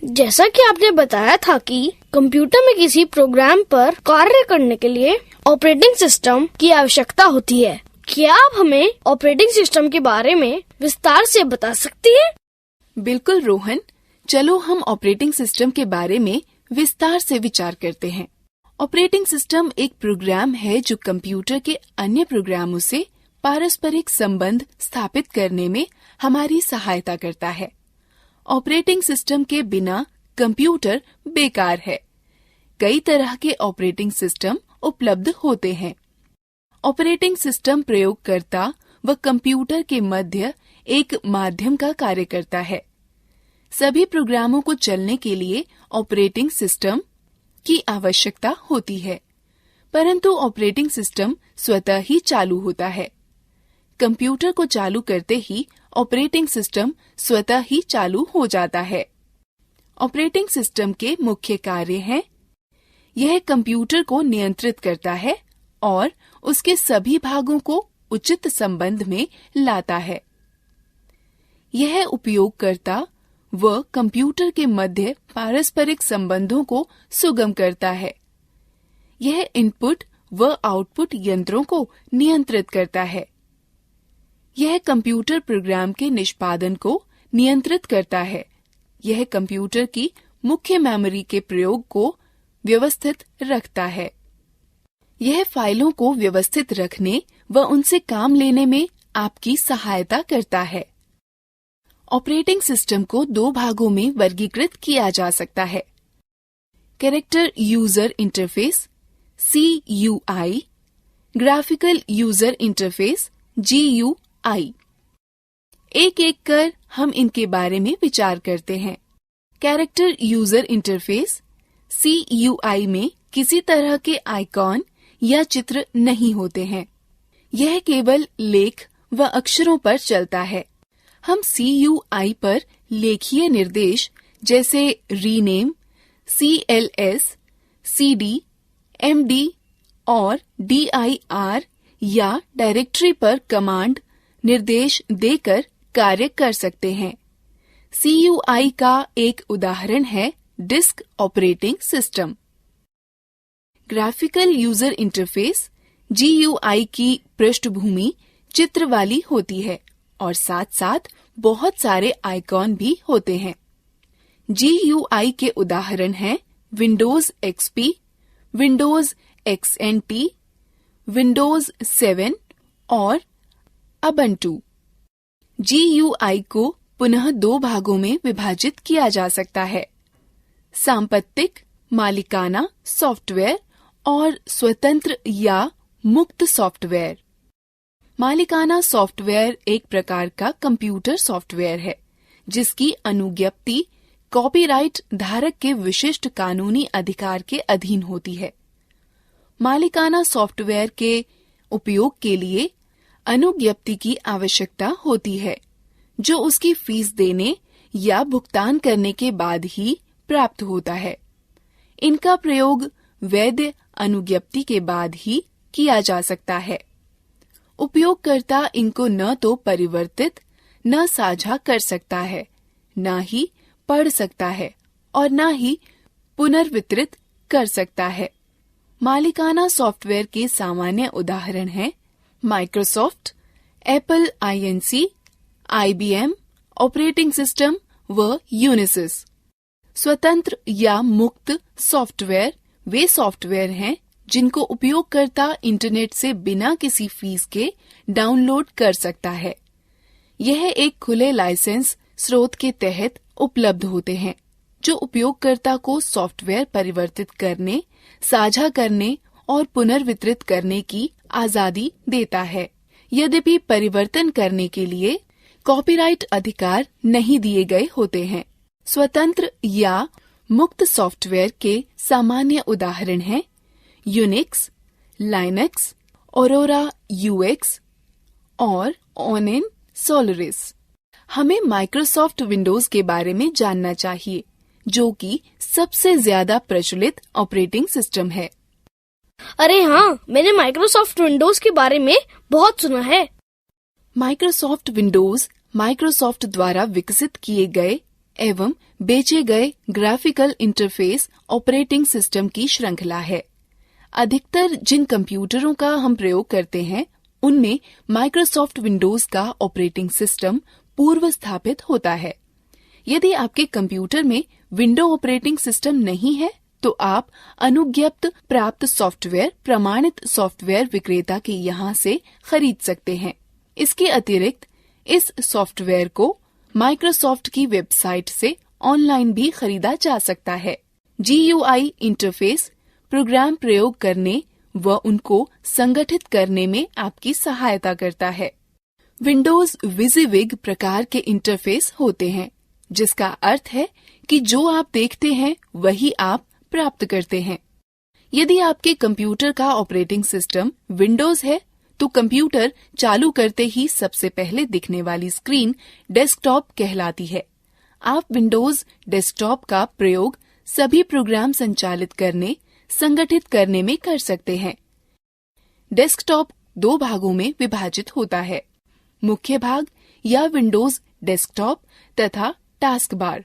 जैसा कि आपने बताया था कि कंप्यूटर में किसी प्रोग्राम पर कार्य करने के लिए ऑपरेटिंग सिस्टम की आवश्यकता होती है। क्या आप हमें ऑपरेटिंग सिस्टम के बारे में विस्तार से बता सकती हैं? बिल्कुल रोहन, चलो हम ऑपरेटिंग सिस्टम के बारे में विस्तार से विचार करते हैं। ऑपरेटिंग सिस्टम एक प्रोग्राम है जो कंप्यूटर के अन्य प्रोग्रामों से पारस्परिक संबंध स्थापित करने में हमारी सहायता करता है। ऑपरेटिंग सिस्टम के बिना कंप्यूटर बेकार है। कई तरह के ऑपरेटिंग सिस्टम उपलब्ध होते हैं। ऑपरेटिंग सिस्टम प्रयोगकर्ता व कंप्यूटर के मध्य एक माध्यम का कार्य करता है। सभी प्रोग्रामों को चलने के लिए ऑपरेटिंग सिस्टम की आवश्यकता होती है, परंतु ऑपरेटिंग सिस्टम स्वतः ही चालू होता है। कंप्यूटर को चालू करते ही ऑपरेटिंग सिस्टम स्वतः ही चालू हो जाता है। ऑपरेटिंग सिस्टम के मुख्य कार्य हैं: यह कंप्यूटर को नियंत्रित करता है और उसके सभी भागों को उचित संबंध में लाता है। यह उपयोगकर्ता व कंप्यूटर के मध्य पारस्परिक संबंधों को सुगम करता है। यह इनपुट व आउटपुट यंत्रों को नियंत्रित करता है। यह कंप्यूटर प्रोग्राम के निष्पादन को नियंत्रित करता है। यह कंप्यूटर की मुख्य मेमोरी के प्रयोग को व्यवस्थित रखता है। यह फाइलों को व्यवस्थित रखने व उनसे काम लेने में आपकी सहायता करता है। ऑपरेटिंग सिस्टम को दो भागों में वर्गीकृत किया जा सकता है: character user interface (CUI), graphical user interface (GUI). एक एक कर हम इनके बारे में विचार करते हैं। कैरेक्टर यूजर इंटरफेस (CUI) में किसी तरह के आइकॉन या चित्र नहीं होते हैं। यह केवल लेख व अक्षरों पर चलता है। हम CUI पर लेखीय निर्देश जैसे रीनेम, CLS, CD, MD और DIR या डायरेक्टरी पर कमांड निर्देश देकर कार्य कर सकते हैं। CUI का एक उदाहरण है disk operating system. Graphical user interface GUI की पृष्ठभूमि चित्र वाली होती है और साथ साथ बहुत सारे आइकॉन भी होते हैं। GUI के उदाहरण हैं Windows XP, Windows XNT, Windows 7 और उबुंटू। GUI को पुनः दो भागों में विभाजित किया जा सकता है: सांपत्तिक मालिकाना सॉफ्टवेयर और स्वतंत्र या मुक्त सॉफ्टवेयर। मालिकाना सॉफ्टवेयर एक प्रकार का कंप्यूटर सॉफ्टवेयर है जिसकी अनुज्ञप्ति कॉपीराइट धारक के विशिष्ट कानूनी अधिकार के अधीन होती है। मालिकाना सॉफ्टवेयर के उपयोग के लिए अनुज्ञप्ति की आवश्यकता होती है, जो उसकी फीस देने या भुगतान करने के बाद ही प्राप्त होता है। इनका प्रयोग वैध अनुज्ञप्ति के बाद ही किया जा सकता है। उपयोगकर्ता इनको न तो परिवर्तित, न साझा कर सकता है, न ही पढ़ सकता है और न ही पुनर्वितरित कर सकता है। मालिकाना सॉफ्टवेयर के सामान्य उदाहरण हैं Microsoft, Apple INC, IBM operating system व यूनिसिस। स्वतंत्र या मुक्त सॉफ्टवेयर वे सॉफ्टवेयर हैं जिनको उपयोगकर्ता इंटरनेट से बिना किसी फीस के डाउनलोड कर सकता है। यह एक खुले लाइसेंस स्रोत के तहत उपलब्ध होते हैं, जो उपयोगकर्ता को सॉफ्टवेयर परिवर्तित करने, साझा करने और पुनर्वितरित करने की आजादी देता है। यद्यपि परिवर्तन करने के लिए कॉपीराइट अधिकार नहीं दिए गए होते हैं। स्वतंत्र या मुक्त सॉफ्टवेयर के सामान्य उदाहरण हैं यूनिक्स, लाइनक्स, ऑरोरा UX और ओनिन सोलरिस। हमें माइक्रोसॉफ्ट विंडोज के बारे में जानना चाहिए, जो कि सबसे ज्यादा प्रचलित ऑपरेटिंग सिस्टम है। अरे हाँ, मैंने माइक्रोसॉफ्ट विंडोज के बारे में बहुत सुना है। माइक्रोसॉफ्ट विंडोज माइक्रोसॉफ्ट द्वारा विकसित किए गए एवं बेचे गए ग्राफिकल इंटरफेस ऑपरेटिंग सिस्टम की श्रृंखला है। अधिकतर जिन कंप्यूटरों का हम प्रयोग करते हैं उनमें माइक्रोसॉफ्ट विंडोज का ऑपरेटिंग सिस्टम पूर्व स्थापित होता है। यदि आपके कंप्यूटर में विंडो ऑपरेटिंग सिस्टम नहीं है तो आप अनुज्ञप्त प्राप्त सॉफ्टवेयर प्रमाणित सॉफ्टवेयर विक्रेता के यहाँ से खरीद सकते हैं। इसके अतिरिक्त इस सॉफ्टवेयर को माइक्रोसॉफ्ट की वेबसाइट से ऑनलाइन भी खरीदा जा सकता है। GUI इंटरफेस प्रोग्राम प्रयोग करने व उनको संगठित करने में आपकी सहायता करता है। विंडोज विजिविग प्रकार के इंटरफेस होते हैं, जिसका अर्थ है कि जो आप देखते हैं वही आप प्राप्त करते हैं। यदि आपके कंप्यूटर का ऑपरेटिंग सिस्टम विंडोज है तो कंप्यूटर चालू करते ही सबसे पहले दिखने वाली स्क्रीन डेस्कटॉप कहलाती है। आप विंडोज डेस्कटॉप का प्रयोग सभी प्रोग्राम संचालित करने, संगठित करने में कर सकते हैं। डेस्कटॉप 2 भागों में विभाजित होता है, मुख्य भाग या विंडोज डेस्कटॉप तथा टास्क बार।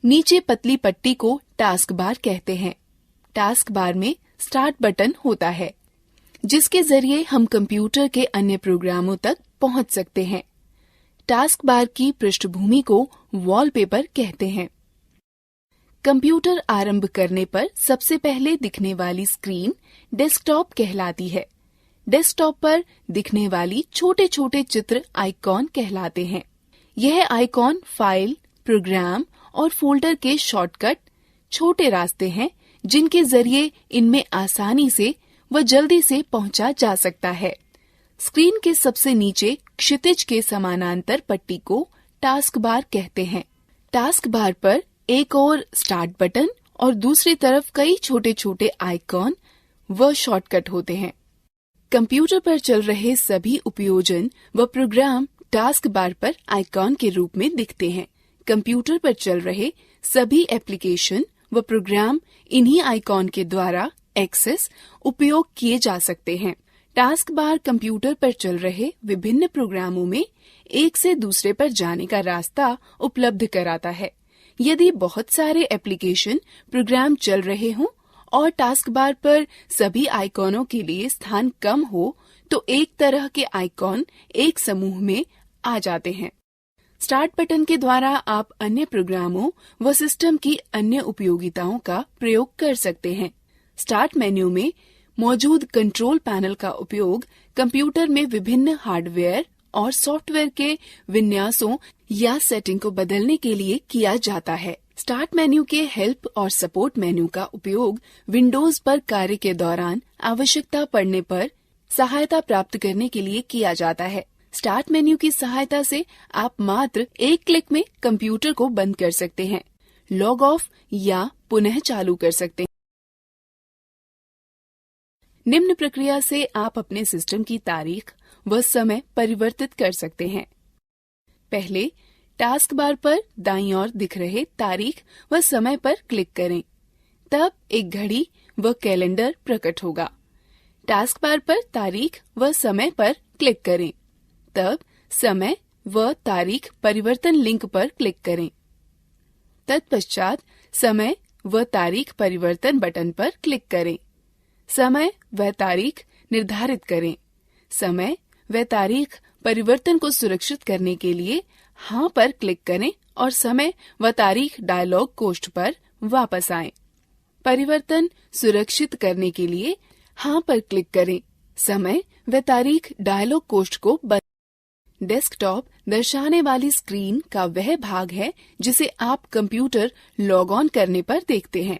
नीचे पतली पट्टी को टास्क बार कहते हैं। टास्क बार में स्टार्ट बटन होता है, जिसके जरिए हम कंप्यूटर के अन्य प्रोग्रामों तक पहुंच सकते हैं। टास्क बार की पृष्ठभूमि को वॉलपेपर कहते हैं। कंप्यूटर आरंभ करने पर सबसे पहले दिखने वाली स्क्रीन डेस्कटॉप कहलाती है। डेस्कटॉप पर दिखने वाली छोटे छोटे चित्र आइकॉन कहलाते हैं। यह आइकॉन फाइल, प्रोग्राम और फोल्डर के शॉर्टकट छोटे रास्ते हैं जिनके जरिए इनमें आसानी से व जल्दी से पहुंचा जा सकता है। स्क्रीन के सबसे नीचे क्षितिज के समानांतर पट्टी को टास्क बार कहते हैं। टास्क बार पर एक और स्टार्ट बटन और दूसरी तरफ कई छोटे छोटे आइकॉन व शॉर्टकट होते हैं। कंप्यूटर पर चल रहे सभी उपयोजन व प्रोग्राम टास्क बार पर आइकॉन के रूप में दिखते हैं। कंप्यूटर पर चल रहे सभी एप्लीकेशन व प्रोग्राम इन्हीं आइकॉन के द्वारा एक्सेस उपयोग किए जा सकते हैं। टास्क बार कंप्यूटर पर चल रहे विभिन्न प्रोग्रामों में एक से दूसरे पर जाने का रास्ता उपलब्ध कराता है। यदि बहुत सारे एप्लीकेशन प्रोग्राम चल रहे हों और टास्क बार पर सभी आइकॉनों के लिए स्थान कम हो तो एक तरह के आइकॉन एक समूह में आ जाते हैं। स्टार्ट बटन के द्वारा आप अन्य प्रोग्रामों व सिस्टम की अन्य उपयोगिताओं का प्रयोग कर सकते हैं। स्टार्ट मेन्यू में मौजूद कंट्रोल पैनल का उपयोग कंप्यूटर में विभिन्न हार्डवेयर और सॉफ्टवेयर के विन्यासों या सेटिंग को बदलने के लिए किया जाता है। स्टार्ट मेन्यू के हेल्प और सपोर्ट मेन्यू का उपयोग विंडोज पर कार्य के दौरान आवश्यकता पड़ने पर सहायता प्राप्त करने के लिए किया जाता है। स्टार्ट मेन्यू की सहायता से आप मात्र एक क्लिक में कंप्यूटर को बंद कर सकते हैं, लॉग ऑफ या पुनः चालू कर सकते हैं। निम्न प्रक्रिया से आप अपने सिस्टम की तारीख व समय परिवर्तित कर सकते हैं। पहले टास्क बार पर दाईं ओर दिख रहे तारीख व समय पर क्लिक करें, तब एक घड़ी व कैलेंडर प्रकट होगा। टास्क बार पर तारीख व समय पर क्लिक करें, तब समय व तारीख परिवर्तन लिंक पर क्लिक करें। तत्पश्चात समय व तारीख परिवर्तन बटन पर क्लिक करें। समय व तारीख निर्धारित करें। समय व तारीख परिवर्तन को सुरक्षित करने के लिए हाँ पर क्लिक करें और समय व तारीख डायलॉग कोष्ठ पर वापस आएं। परिवर्तन सुरक्षित करने के लिए हाँ पर क्लिक करें। समय व तारीख डायलॉग कोष्ठ को बंद। डेस्कटॉप दर्शाने वाली स्क्रीन का वह भाग है जिसे आप कंप्यूटर लॉग ऑन करने पर देखते हैं।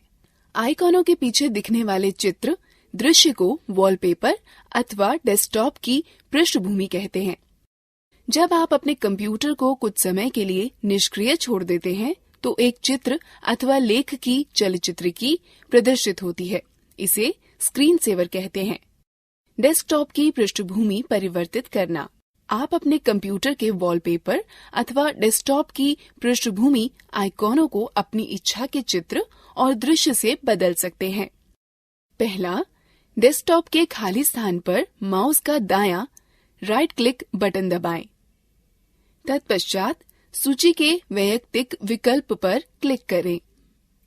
आइकॉनों के पीछे दिखने वाले चित्र दृश्य को वॉलपेपर अथवा डेस्कटॉप की पृष्ठभूमि कहते हैं। जब आप अपने कंप्यूटर को कुछ समय के लिए निष्क्रिय छोड़ देते हैं तो एक चित्र अथवा लेख की चलचित्र की प्रदर्शित होती है। इसे स्क्रीन सेवर कहते हैं। डेस्कटॉप की पृष्ठभूमि परिवर्तित करना। आप अपने कंप्यूटर के वॉलपेपर अथवा डेस्कटॉप की पृष्ठभूमि आइकॉनों को अपनी इच्छा के चित्र और दृश्य से बदल सकते हैं। पहला, डेस्कटॉप के खाली स्थान पर माउस का दायां राइट क्लिक बटन दबाएं। तत्पश्चात सूची के वैयक्तिक विकल्प पर क्लिक करें।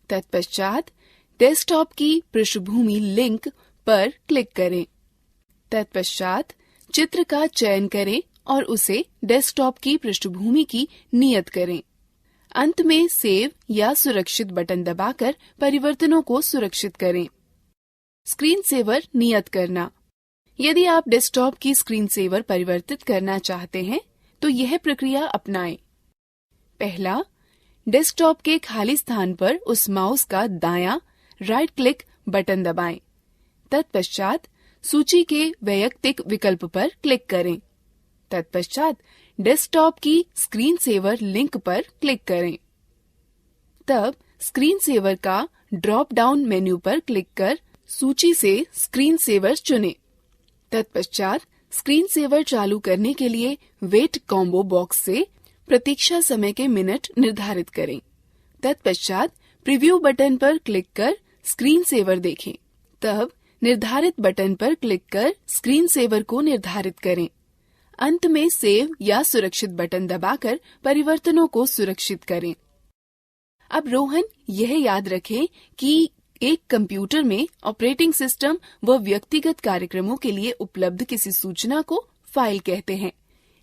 तत्पश्चात डेस्कटॉप की पृष्ठभूमि लिंक पर क्लिक करें। तत्पश्चात चित्र का चयन करें और उसे डेस्कटॉप की पृष्ठभूमि की नियत करें। अंत में सेव या सुरक्षित बटन दबाकर परिवर्तनों को सुरक्षित करें। स्क्रीन सेवर नियत करना। यदि आप डेस्कटॉप की स्क्रीन सेवर परिवर्तित करना चाहते हैं तो यह प्रक्रिया अपनाएं। पहला, डेस्कटॉप के खाली स्थान पर उस माउस का दायां राइट क्लिक बटन दबाएं। तत्पश्चात सूची के वैयक्तिक विकल्प पर क्लिक करें। तत्पश्चात डेस्कटॉप की स्क्रीन सेवर लिंक पर क्लिक करें। तब स्क्रीन सेवर का ड्रॉप डाउन मेन्यू पर क्लिक कर सूची से स्क्रीन सेवर चुनें। तत्पश्चात स्क्रीन सेवर चालू करने के लिए वेट कॉम्बो बॉक्स से प्रतीक्षा समय के मिनट निर्धारित करें। तत्पश्चात प्रीव्यू बटन पर क्लिक कर स्क्रीन सेवर देखें। तब निर्धारित बटन पर क्लिक कर स्क्रीन सेवर को निर्धारित करें। अंत में सेव या सुरक्षित बटन दबाकर परिवर्तनों को सुरक्षित करें। अब रोहन, यह याद रखें कि एक कंप्यूटर में ऑपरेटिंग सिस्टम व व्यक्तिगत कार्यक्रमों के लिए उपलब्ध किसी सूचना को फाइल कहते हैं।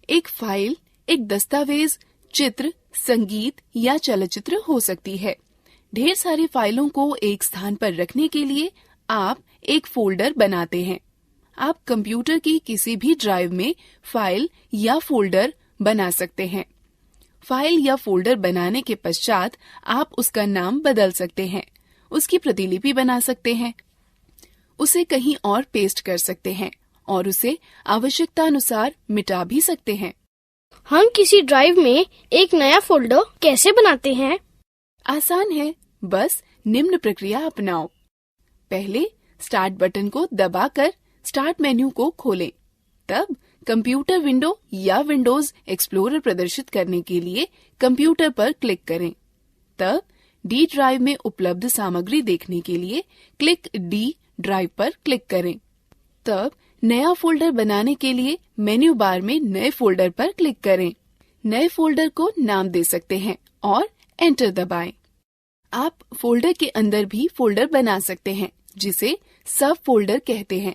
एक फाइल एक दस्तावेज, चित्र, संगीत या चलचित्र हो सकती है। ढेर सारी फाइलों को एक स्थान पर रखने के लिए आप एक फोल्डर बनाते हैं। आप कंप्यूटर की किसी भी ड्राइव में फाइल या फोल्डर बना सकते हैं। फाइल या फोल्डर बनाने के पश्चात आप उसका नाम बदल सकते हैं, उसकी प्रतिलिपि बना सकते हैं, उसे कहीं और पेस्ट कर सकते हैं और उसे आवश्यकतानुसार मिटा भी सकते हैं। हम किसी ड्राइव में एक नया फोल्डर कैसे बनाते हैं? आसान है, बस निम्न प्रक्रिया अपनाओ। पहले स्टार्ट बटन को दबाकर स्टार्ट मेन्यू को खोलें। तब कंप्यूटर विंडो या विंडोज एक्सप्लोरर प्रदर्शित करने के लिए कंप्यूटर पर क्लिक करें। तब डी ड्राइव में उपलब्ध सामग्री देखने के लिए क्लिक डी ड्राइव पर क्लिक करें। तब नया फोल्डर बनाने के लिए मेन्यू बार में नए फोल्डर पर क्लिक करें। नए फोल्डर को नाम दे सकते हैं और एंटर दबाएं। आप फोल्डर के अंदर भी फोल्डर बना सकते हैं, जिसे सब फोल्डर कहते हैं।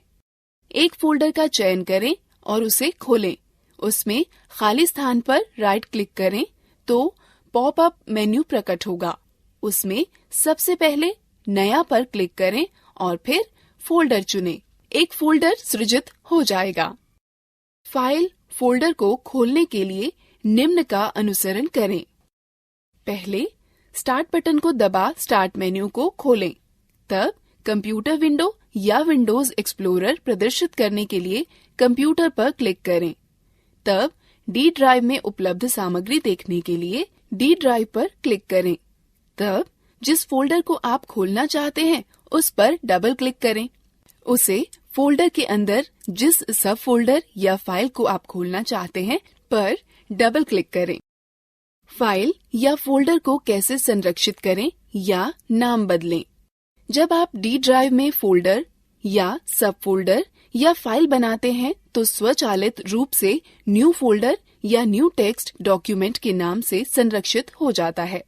एक फोल्डर का चयन करें और उसे खोलें। उसमें खाली स्थान पर राइट क्लिक करें तो पॉपअप मेन्यू प्रकट होगा। उसमें सबसे पहले नया पर क्लिक करें और फिर फोल्डर चुनें। एक फोल्डर सृजित हो जाएगा। फाइल फोल्डर को खोलने के लिए निम्न का अनुसरण करें। पहले स्टार्ट बटन को दबा स्टार्ट मेन्यू को खोलें। तब कंप्यूटर विंडो या विंडोज एक्सप्लोरर प्रदर्शित करने के लिए कंप्यूटर पर क्लिक करें। तब डी ड्राइव में उपलब्ध सामग्री देखने के लिए डी ड्राइव पर क्लिक करें। तब जिस फोल्डर को आप खोलना चाहते हैं उस पर डबल क्लिक करें। उसे फोल्डर के अंदर जिस सब फोल्डर या फाइल को आप खोलना चाहते हैं पर डबल क्लिक करें। फाइल या फोल्डर को कैसे संरक्षित करें या नाम बदलें? जब आप डी ड्राइव में फोल्डर या सब फोल्डर या फाइल बनाते हैं तो स्वचालित रूप से न्यू फोल्डर या न्यू टेक्स्ट डॉक्यूमेंट के नाम से संरक्षित हो जाता है।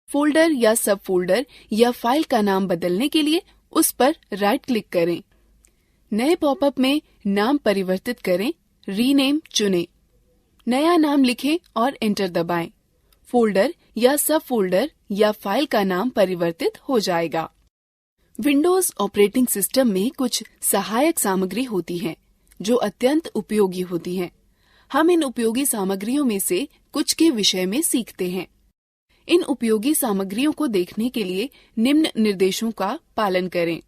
फोल्डर या सब फोल्डर या फाइल का नाम बदलने के लिए उस पर राइट क्लिक करें। नए पॉपअप में नाम परिवर्तित करें, रीनेम चुनें। नया नाम लिखें और एंटर दबाएं। फोल्डर या सब फोल्डर या फाइल का नाम परिवर्तित हो जाएगा। विंडोज ऑपरेटिंग सिस्टम में कुछ सहायक सामग्री होती है जो अत्यंत उपयोगी होती हैं। हम इन उपयोगी सामग्रियों में से कुछ के विषय में सीखते हैं। इन उपयोगी सामग्रियों को देखने के लिए निम्न निर्देशों का पालन करें।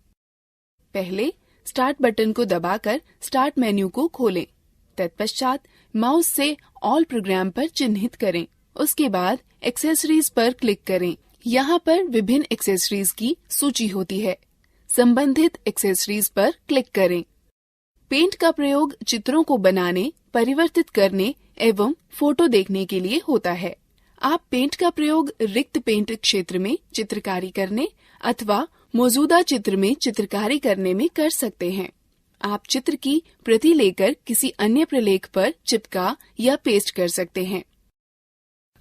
पहले स्टार्ट बटन को दबाकर स्टार्ट मेन्यू को खोलें। तत्पश्चात माउस से ऑल प्रोग्राम पर चिन्हित करें। उसके बाद एक्सेसरीज पर क्लिक करें। यहाँ पर विभिन्न एक्सेसरीज की सूची होती है। संबंधित एक्सेसरीज पर क्लिक करें। पेंट का प्रयोग चित्रों को बनाने, परिवर्तित करने एवं फोटो देखने के लिए होता है। आप पेंट का प्रयोग रिक्त पेंट क्षेत्र में चित्रकारी करने अथवा मौजूदा चित्र में चित्रकारी करने में कर सकते हैं। आप चित्र की प्रति लेकर किसी अन्य प्रलेख पर चिपका या पेस्ट कर सकते हैं।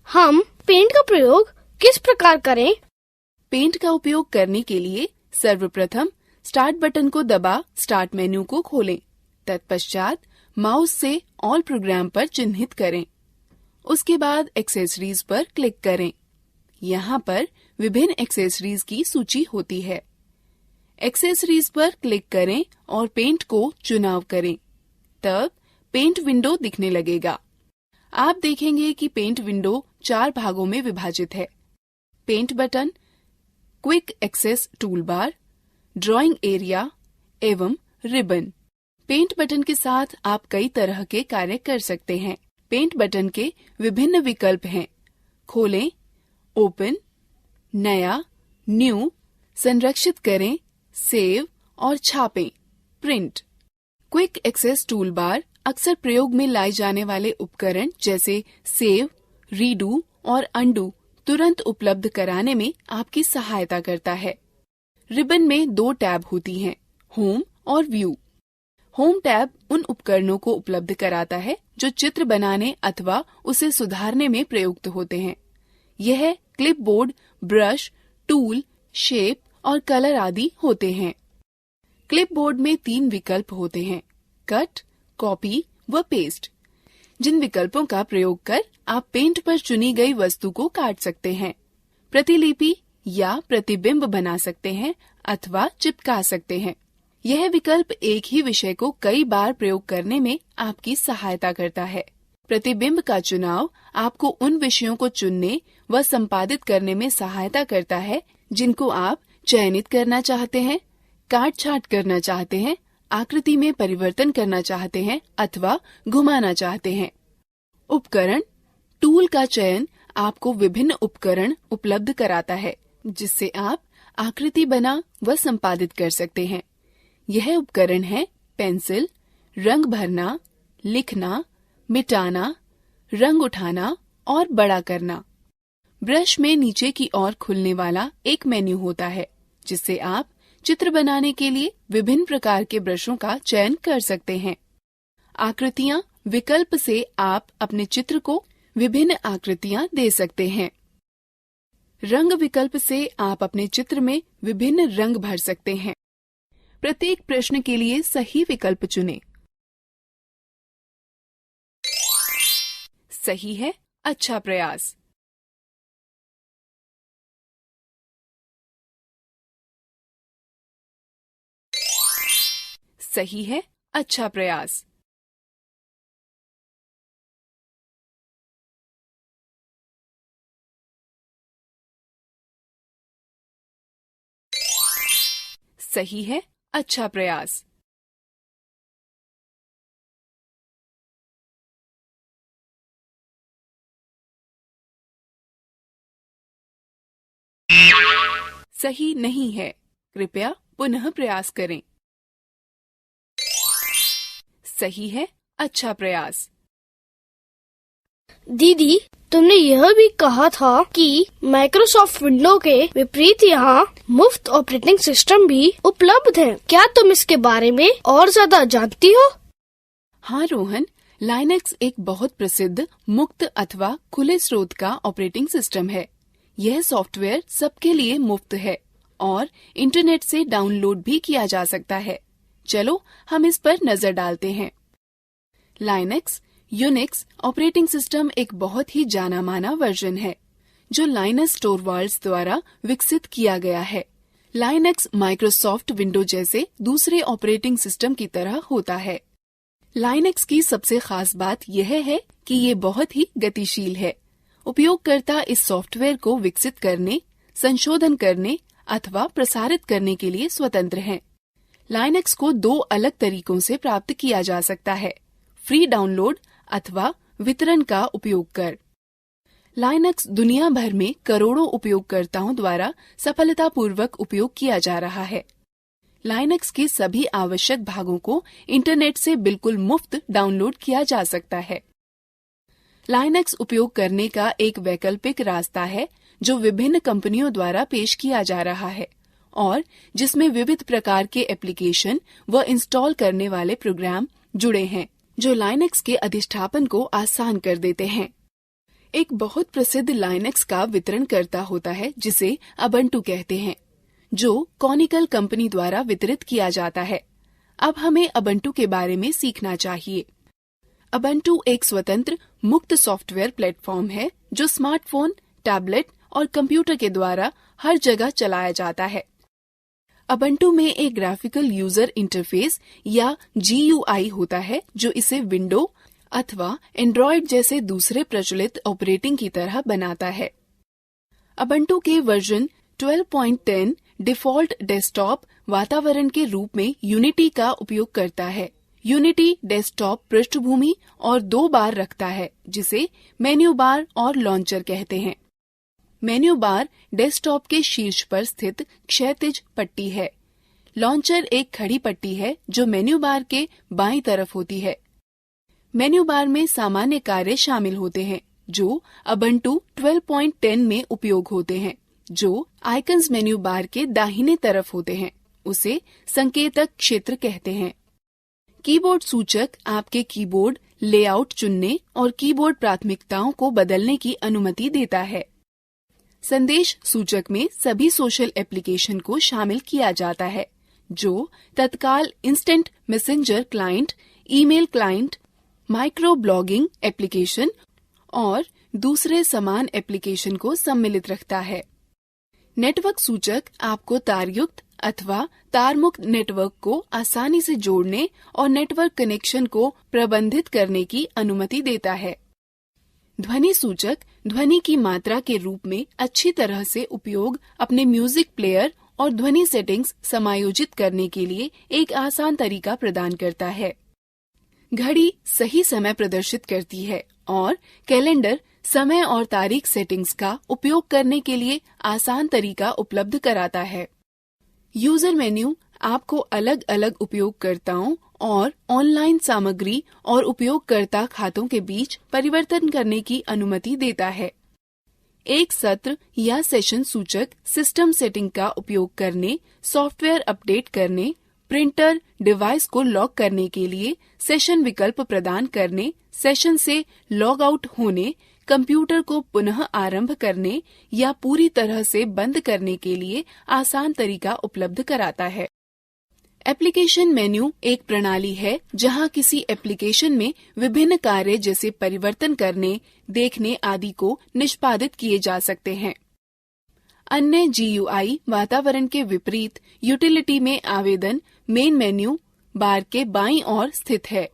हम पेंट का प्रयोग किस प्रकार करें? पेंट का उपयोग करने के लिए सर्वप्रथम स्टार्ट बटन को दबा स्टार्ट मेन्यू को खोलें। तत्पश्चात माउस से ऑल प्रोग्राम पर चिन्हित करें। उसके बाद एक्सेसरीज पर क्लिक करें। यहाँ पर विभिन्न एक्सेसरीज की सूची होती है। एक्सेसरीज पर क्लिक करें और पेंट को चुनाव करें। तब पेंट विंडो दिखने लगेगा। आप देखेंगे कि पेंट विंडो 4 भागों में विभाजित है। Paint button, quick access tool bar, drawing area एवं रिबन। पेंट बटन के साथ आप कई तरह के कार्य कर सकते हैं। पेंट बटन के विभिन्न विकल्प हैं। खोलें, ओपन, नया, न्यू, संरक्षित करें, सेव और छापें, print. Quick access tool bar अक्सर प्रयोग में लाए जाने वाले उपकरण जैसे सेव, रीडू और अंडू तुरंत उपलब्ध कराने में आपकी सहायता करता है। रिबन में 2 टैब होती हैं, होम और व्यू। होम टैब उन उपकरणों को उपलब्ध कराता है जो चित्र बनाने अथवा उसे सुधारने में प्रयुक्त होते हैं। यह क्लिपबोर्ड, ब्रश, टूल, शेप और कलर आदि होते हैं। क्लिपबोर्ड में 3 विकल्प होते हैं, कट, कॉपी व पेस्ट, जिन विकल्पों का प्रयोग कर आप पेंट पर चुनी गई वस्तु को काट सकते हैं, प्रतिलिपि या प्रतिबिंब बना सकते हैं अथवा चिपका सकते हैं। यह विकल्प एक ही विषय को कई बार प्रयोग करने में आपकी सहायता करता है। प्रतिबिंब का चुनाव आपको उन विषयों को चुनने व संपादित करने में सहायता करता है जिनको आप चयनित करना चाहते हैं, काट छांट करना चाहते हैं, आकृति में परिवर्तन करना चाहते हैं अथवा घुमाना चाहते हैं। उपकरण, टूल का चयन आपको विभिन्न उपकरण उपलब्ध कराता है जिससे आप आकृति बना व संपादित कर सकते हैं। यह उपकरण है पेंसिल, रंग भरना, लिखना, मिटाना, रंग उठाना और बड़ा करना। ब्रश में नीचे की ओर खुलने वाला एक मेन्यू होता है जिससे आप चित्र बनाने के लिए विभिन्न प्रकार के ब्रशों का चयन कर सकते हैं। आकृतियाँ विकल्प से आप अपने चित्र को विभिन्न आकृतियाँ दे सकते हैं। रंग विकल्प से आप अपने चित्र में विभिन्न रंग भर सकते हैं। प्रत्येक प्रश्न के लिए सही विकल्प चुनें। सही है, अच्छा प्रयास। सही है, अच्छा प्रयास। सही है, अच्छा प्रयास। सही नहीं है, कृपया पुनः प्रयास करें। सही है, अच्छा प्रयास। दीदी, तुमने यह भी कहा था कि माइक्रोसॉफ्ट विंडो के विपरीत यहाँ मुफ्त ऑपरेटिंग सिस्टम भी उपलब्ध है। क्या तुम इसके बारे में और ज्यादा जानती हो? हाँ रोहन, लाइनक्स एक बहुत प्रसिद्ध मुक्त अथवा खुले स्रोत का ऑपरेटिंग सिस्टम है। यह सॉफ्टवेयर सबके लिए मुफ्त है और इंटरनेट से डाउनलोड भी किया जा सकता है। चलो हम इस पर नजर डालते हैं। लाइनक्स यूनिक्स ऑपरेटिंग सिस्टम एक बहुत ही जाना माना वर्जन है जो लाइनस टोरवाल्ड्स द्वारा विकसित किया गया है। लाइनक्स माइक्रोसॉफ्ट विंडो जैसे दूसरे ऑपरेटिंग सिस्टम की तरह होता है। लाइनक्स की सबसे खास बात यह है कि ये बहुत ही गतिशील है। उपयोगकर्ता इस सॉफ्टवेयर को विकसित करने, संशोधन करने अथवा प्रसारित करने के लिए स्वतंत्र हैं। लाइनक्स को 2 अलग तरीकों से प्राप्त किया जा सकता है, फ्री डाउनलोड अथवा वितरण का उपयोग कर। लाइनक्स दुनिया भर में करोड़ों उपयोगकर्ताओं द्वारा सफलतापूर्वक उपयोग किया जा रहा है। लाइनक्स के सभी आवश्यक भागों को इंटरनेट से बिल्कुल मुफ्त डाउनलोड किया जा सकता है। लाइनक्स उपयोग करने का एक वैकल्पिक रास्ता है जो विभिन्न कंपनियों द्वारा पेश किया जा रहा है और जिसमें विविध प्रकार के एप्लीकेशन व इंस्टॉल करने वाले प्रोग्राम जुड़े हैं जो लाइनक्स के अधिष्ठापन को आसान कर देते हैं। एक बहुत प्रसिद्ध लाइनक्स का वितरणकर्ता होता है जिसे अबंटू कहते हैं, जो कॉनिकल कंपनी द्वारा वितरित किया जाता है। अब हमें अबंटू के बारे में सीखना चाहिए। अबंटू एक स्वतंत्र मुक्त सॉफ्टवेयर प्लेटफॉर्म है जो स्मार्टफोन, टैबलेट और कंप्यूटर के द्वारा हर जगह चलाया जाता है। अबंटू में एक ग्राफिकल यूजर इंटरफेस या GUI होता है जो इसे विंडो अथवा एंड्रॉयड जैसे दूसरे प्रचलित ऑपरेटिंग की तरह बनाता है। अबंटू के वर्जन 12.10 डिफॉल्ट डेस्कटॉप वातावरण के रूप में यूनिटी का उपयोग करता है। यूनिटी डेस्कटॉप पृष्ठभूमि और 2 बार रखता है जिसे मेन्यू बार और लॉन्चर कहते हैं। मेन्यू बार डेस्कटॉप के शीर्ष पर स्थित क्षैतिज पट्टी है। लॉन्चर एक खड़ी पट्टी है जो मेन्यू बार के बाईं तरफ होती है। मेन्यू बार में सामान्य कार्य शामिल होते हैं जो अबंटू 12.10 में उपयोग होते हैं। जो आइकन्स मेन्यू बार के दाहिने तरफ होते हैं उसे संकेतक क्षेत्र कहते हैं। कीबोर्ड सूचक आपके कीबोर्ड लेआउट चुनने और कीबोर्ड प्राथमिकताओं को बदलने की अनुमति देता है। संदेश सूचक में सभी सोशल एप्लीकेशन को शामिल किया जाता है जो तत्काल instant messenger client, email client, micro blogging application और दूसरे समान एप्लीकेशन को सम्मिलित रखता है। नेटवर्क सूचक आपको तारयुक्त अथवा तारमुक्त नेटवर्क को आसानी से जोड़ने और नेटवर्क कनेक्शन को प्रबंधित करने की अनुमति देता है। ध्वनि सूचक ध्वनि की मात्रा के रूप में अच्छी तरह से उपयोग अपने म्यूजिक प्लेयर और ध्वनि सेटिंग्स समायोजित करने के लिए एक आसान तरीका प्रदान करता है। घड़ी सही समय प्रदर्शित करती है और कैलेंडर समय और तारीख सेटिंग्स का उपयोग करने के लिए आसान तरीका उपलब्ध कराता है। यूजर मेन्यू आपको अलग अलग उपयोगकर्ताओं और ऑनलाइन सामग्री और उपयोगकर्ता खातों के बीच परिवर्तन करने की अनुमति देता है। एक सत्र या सेशन सूचक सिस्टम सेटिंग का उपयोग करने, सॉफ्टवेयर अपडेट करने, प्रिंटर डिवाइस को लॉक करने के लिए सेशन विकल्प प्रदान करने, सेशन से लॉग आउट होने, कंप्यूटर को पुनः आरंभ करने या पूरी तरह से बंद करने के लिए आसान तरीका उपलब्ध कराता है। एप्लीकेशन मेन्यू एक प्रणाली है जहां किसी एप्लीकेशन में विभिन्न कार्य जैसे परिवर्तन करने, देखने आदि को निष्पादित किए जा सकते हैं। अन्य GUI वातावरण के विपरीत यूटिलिटी में आवेदन मेन मेन्यू बार के बाईं ओर स्थित है।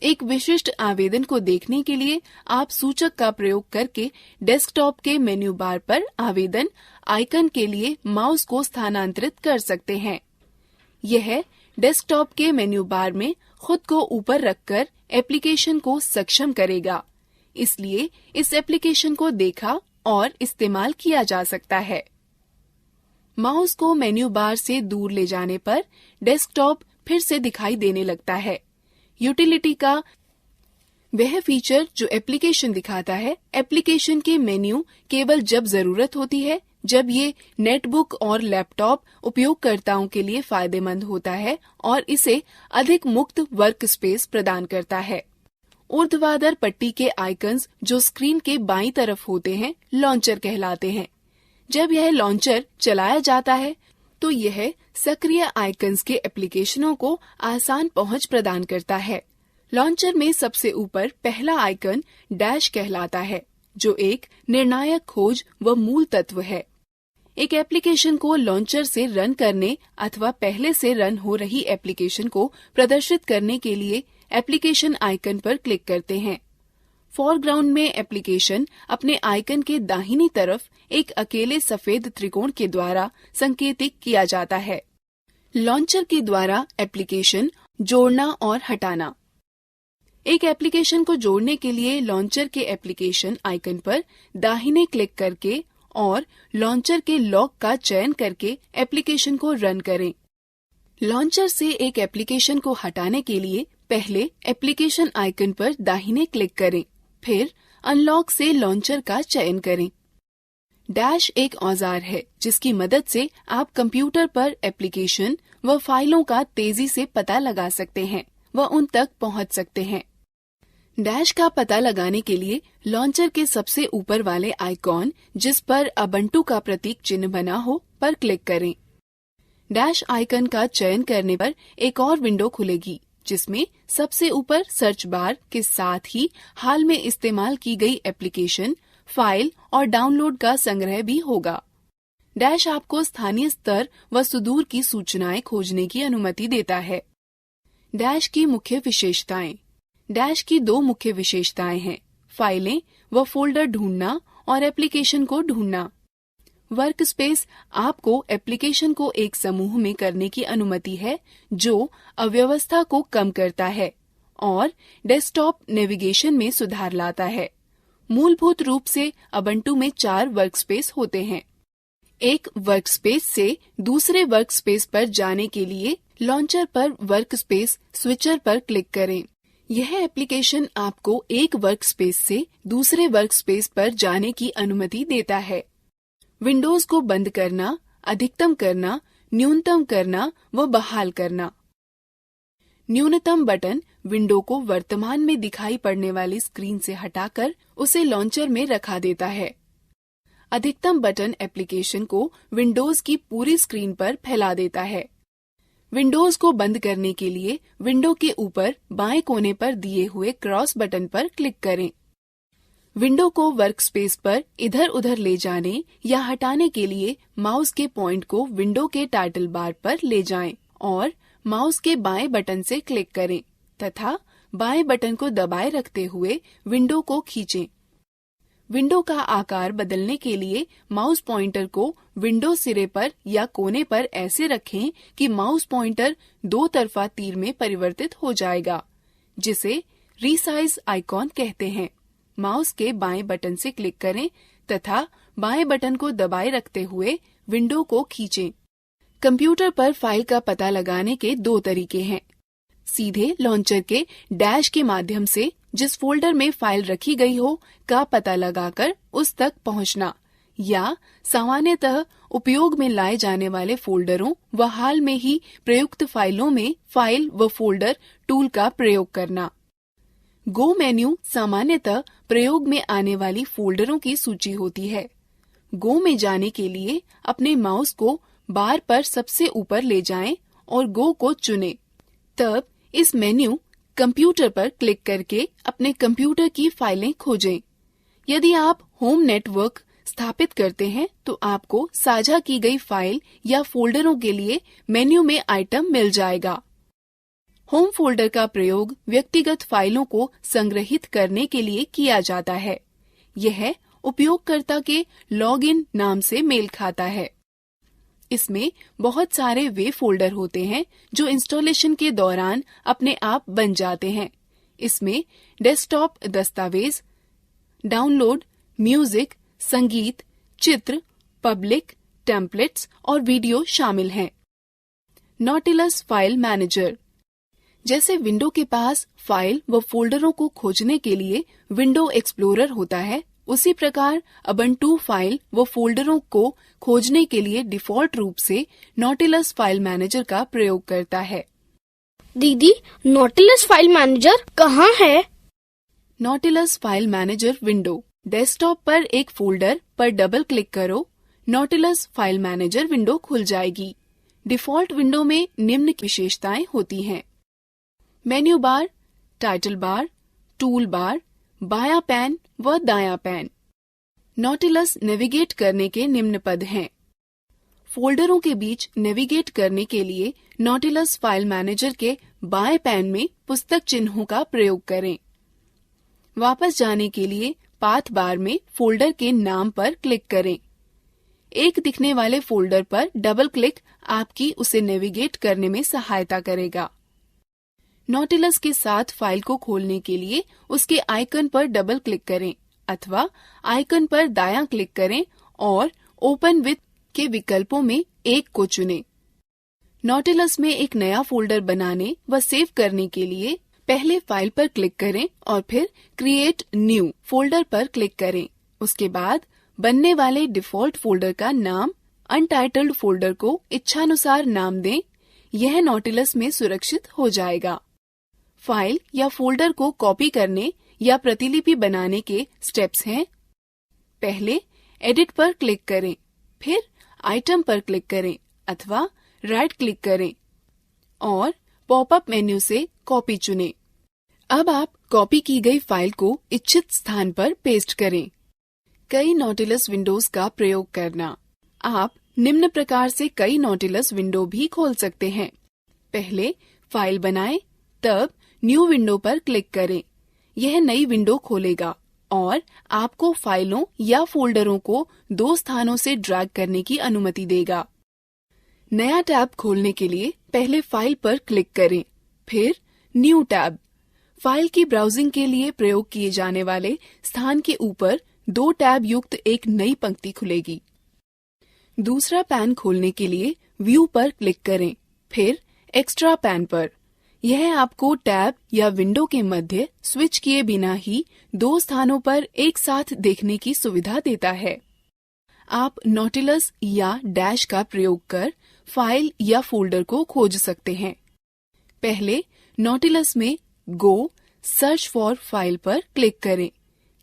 एक विशिष्ट आवेदन को देखने के लिए आप सूचक का प्रयोग करके डेस्कटॉप के मेन्यू बार पर आवेदन आइकन के लिए माउस को स्थानांतरित कर सकते हैं। यह डेस्कटॉप के मेन्यू बार में खुद को ऊपर रखकर एप्लीकेशन को सक्षम करेगा, इसलिए इस एप्लीकेशन को देखा और इस्तेमाल किया जा सकता है। माउस को मेन्यू बार से दूर ले जाने पर डेस्कटॉप फिर से दिखाई देने लगता है। यूटिलिटी का वह फीचर जो एप्लीकेशन दिखाता है, एप्लीकेशन के मेन्यू केवल जब जरूरत होती है, जब ये नेटबुक और लैपटॉप उपयोगकर्ताओं के लिए फायदेमंद होता है और इसे अधिक मुक्त वर्क स्पेस प्रदान करता है। ऊर्ध्वाधर पट्टी के आइकन्स जो स्क्रीन के बाईं तरफ होते हैं लॉन्चर कहलाते हैं। जब यह लॉन्चर चलाया जाता है तो यह सक्रिय आइकन्स के एप्लीकेशनों को आसान पहुंच प्रदान करता है। लॉन्चर में सबसे ऊपर पहला आइकन डैश कहलाता है जो एक निर्णायक खोज व मूल तत्व है। एक एप्लीकेशन को लॉन्चर से रन करने अथवा पहले से रन हो रही एप्लीकेशन को प्रदर्शित करने के लिए एप्लीकेशन आइकन पर क्लिक करते हैं। फोरग्राउंड में एप्लीकेशन अपने आइकन के दाहिनी तरफ एक अकेले सफेद त्रिकोण के द्वारा संकेतित किया जाता है। लॉन्चर के द्वारा एप्लीकेशन जोड़ना और हटाना। एक एप्लीकेशन को जोड़ने के लिए लॉन्चर के एप्लीकेशन आइकन पर दाहिने क्लिक करके और लॉन्चर के लॉक का चयन करके एप्लीकेशन को रन करें। लॉन्चर से एक एप्लीकेशन को हटाने के लिए पहले एप्लीकेशन आइकन पर दाहिने क्लिक करें, फिर अनलॉक से लॉन्चर का चयन करें। डैश एक औजार है जिसकी मदद से आप कंप्यूटर पर एप्लीकेशन व फाइलों का तेजी से पता लगा सकते हैं व उन तक पहुंच सकते हैं। डैश का पता लगाने के लिए लॉन्चर के सबसे ऊपर वाले आइकॉन जिस पर उबुंटू का प्रतीक चिन्ह बना हो पर क्लिक करें। डैश आइकन का चयन करने पर एक और विंडो खुलेगी जिसमें सबसे ऊपर सर्च बार के साथ ही हाल में इस्तेमाल की गई एप्लीकेशन, फाइल और डाउनलोड का संग्रह भी होगा। डैश आपको स्थानीय स्तर व सुदूर की सूचनाएं खोजने की अनुमति देता है। डैश की मुख्य विशेषताएं। डैश की दो मुख्य विशेषताएं हैं, फाइलें व फोल्डर ढूंढना और एप्लीकेशन को ढूंढना। वर्कस्पेस आपको एप्लीकेशन को एक समूह में करने की अनुमति है जो अव्यवस्था को कम करता है और डेस्कटॉप नेविगेशन में सुधार लाता है। मूलभूत रूप से उबुंटू में 4 वर्कस्पेस होते हैं। एक वर्कस्पेस से दूसरे वर्कस्पेस पर जाने के लिए लॉन्चर पर वर्कस्पेस स्विचर पर क्लिक करें। यह एप्लीकेशन आपको एक वर्कस्पेस से दूसरे वर्कस्पेस पर जाने की अनुमति देता है। विंडोज को बंद करना, अधिकतम करना, न्यूनतम करना व बहाल करना। न्यूनतम बटन विंडो को वर्तमान में दिखाई पड़ने वाली स्क्रीन से हटाकर उसे लॉन्चर में रखा देता है। अधिकतम बटन एप्लीकेशन को विंडोज की पूरी स्क्रीन पर फैला देता है। विंडोज को बंद करने के लिए विंडो के ऊपर बाएं कोने पर दिए हुए क्रॉस बटन पर क्लिक करें। विंडो को वर्कस्पेस पर इधर उधर ले जाने या हटाने के लिए माउस के पॉइंट को विंडो के टाइटल बार पर ले जाएं और माउस के बाएं बटन से क्लिक करें तथा बाएं बटन को दबाए रखते हुए विंडो को खींचें। विंडो का आकार बदलने के लिए माउस पॉइंटर को विंडो सिरे पर या कोने पर ऐसे रखें कि माउस पॉइंटर 2 तरफा तीर में परिवर्तित हो जाएगा, जिसे रीसाइज आइकॉन कहते हैं। माउस के बाएं बटन से क्लिक करें तथा बाएं बटन को दबाए रखते हुए विंडो को खींचें। कंप्यूटर पर फाइल का पता लगाने के 2 तरीके हैं। सीधे लॉन्चर के डैश के माध्यम से जिस फोल्डर में फाइल रखी गई हो का पता लगाकर उस तक पहुंचना, या सामान्यतः उपयोग में लाए जाने वाले फोल्डरों व हाल में ही प्रयुक्त फाइलों में फाइल व फोल्डर टूल का प्रयोग करना। गो मेन्यू सामान्यतः प्रयोग में आने वाली फोल्डरों की सूची होती है। गो में जाने के लिए अपने माउस को बार पर सबसे ऊपर ले जाएं और गो को चुनें। तब इस मेन्यू कंप्यूटर पर क्लिक करके अपने कंप्यूटर की फाइलें खोजें। यदि आप होम नेटवर्क स्थापित करते हैं तो आपको साझा की गई फाइल या फोल्डरों के लिए मेन्यू में आइटम मिल जाएगा। होम फोल्डर का प्रयोग व्यक्तिगत फाइलों को संग्रहित करने के लिए किया जाता है। यह उपयोगकर्ता के लॉगिन नाम से मेल खाता है। इसमें बहुत सारे वे फोल्डर होते हैं जो इंस्टॉलेशन के दौरान अपने आप बन जाते हैं। इसमें डेस्कटॉप दस्तावेज, डाउनलोड, म्यूजिक, संगीत, चित्र, पब्लिक, टेम्पलेट्स और वीडियो शामिल हैं। Nautilus file manager. जैसे विंडो के पास फाइल व फोल्डरों को खोजने के लिए विंडो एक्सप्लोरर होता है, उसी प्रकार उबुंटू फाइल व फोल्डरों को खोजने के लिए डिफॉल्ट रूप से नॉटिलस फाइल मैनेजर का प्रयोग करता है। दीदी, नॉटिलस फाइल मैनेजर कहाँ है? Nautilus file manager window. Desktop पर एक फोल्डर पर डबल क्लिक करो, नॉटिलस फाइल मैनेजर विंडो खुल जाएगी। डिफॉल्ट विंडो में निम्न विशेषताएं होती हैं: menu bar, title bar, tool bar, बायां पैन व दायां पैन। नॉटिलस नेविगेट करने के निम्न पद हैं। फोल्डरों के बीच नेविगेट करने के लिए नॉटिलस फाइल मैनेजर के बाएं पैन में पुस्तक चिन्हों का प्रयोग करें। वापस जाने के लिए पाथ बार में फोल्डर के नाम पर क्लिक करें। एक दिखने वाले फोल्डर पर डबल क्लिक आपकी उसे नेविगेट करने में सहायता करेगा। नॉटिलस के साथ फाइल को खोलने के लिए उसके आइकन पर डबल क्लिक करें अथवा आइकन पर दायां क्लिक करें और ओपन विथ के विकल्पों में एक को चुनें। नॉटिलस में एक नया फोल्डर बनाने व सेव करने के लिए पहले फाइल पर क्लिक करें और फिर क्रिएट न्यू फोल्डर पर क्लिक करें। उसके बाद बनने वाले डिफॉल्ट फोल्डर का नाम अनटाइटल्ड फोल्डर को इच्छानुसार नाम दें। यह नॉटिलस में सुरक्षित हो जाएगा। फाइल या फोल्डर को कॉपी करने या प्रतिलिपि बनाने के स्टेप्स हैं। पहले एडिट पर क्लिक करें, फिर आइटम पर क्लिक करें अथवा राइट क्लिक करें और पॉपअप मेन्यू से कॉपी चुनें। अब आप कॉपी की गई फाइल को इच्छित स्थान पर पेस्ट करें। कई नॉटिलस विंडोज का प्रयोग करना। आप निम्न प्रकार से कई नॉटिलस विंडो भी खोल सकते हैं। पहले फाइल बनाएं, तब न्यू विंडो पर क्लिक करें। यह नई विंडो खोलेगा और आपको फाइलों या फोल्डरों को 2 स्थानों से ड्रैग करने की अनुमति देगा। नया टैब खोलने के लिए पहले फाइल पर क्लिक करें, फिर न्यू टैब। फाइल की ब्राउजिंग के लिए प्रयोग किए जाने वाले स्थान के ऊपर 2 टैब युक्त एक नई पंक्ति खुलेगी। दूसरा पैन खोलने के लिए व्यू पर क्लिक करें, फिर एक्स्ट्रा पैन पर। यह आपको टैब या विंडो के मध्य स्विच किए बिना ही 2 स्थानों पर एक साथ देखने की सुविधा देता है। आप नॉटिलस या डैश का प्रयोग कर फाइल या फोल्डर को खोज सकते हैं। पहले नॉटिलस में गो सर्च फॉर फाइल पर क्लिक करें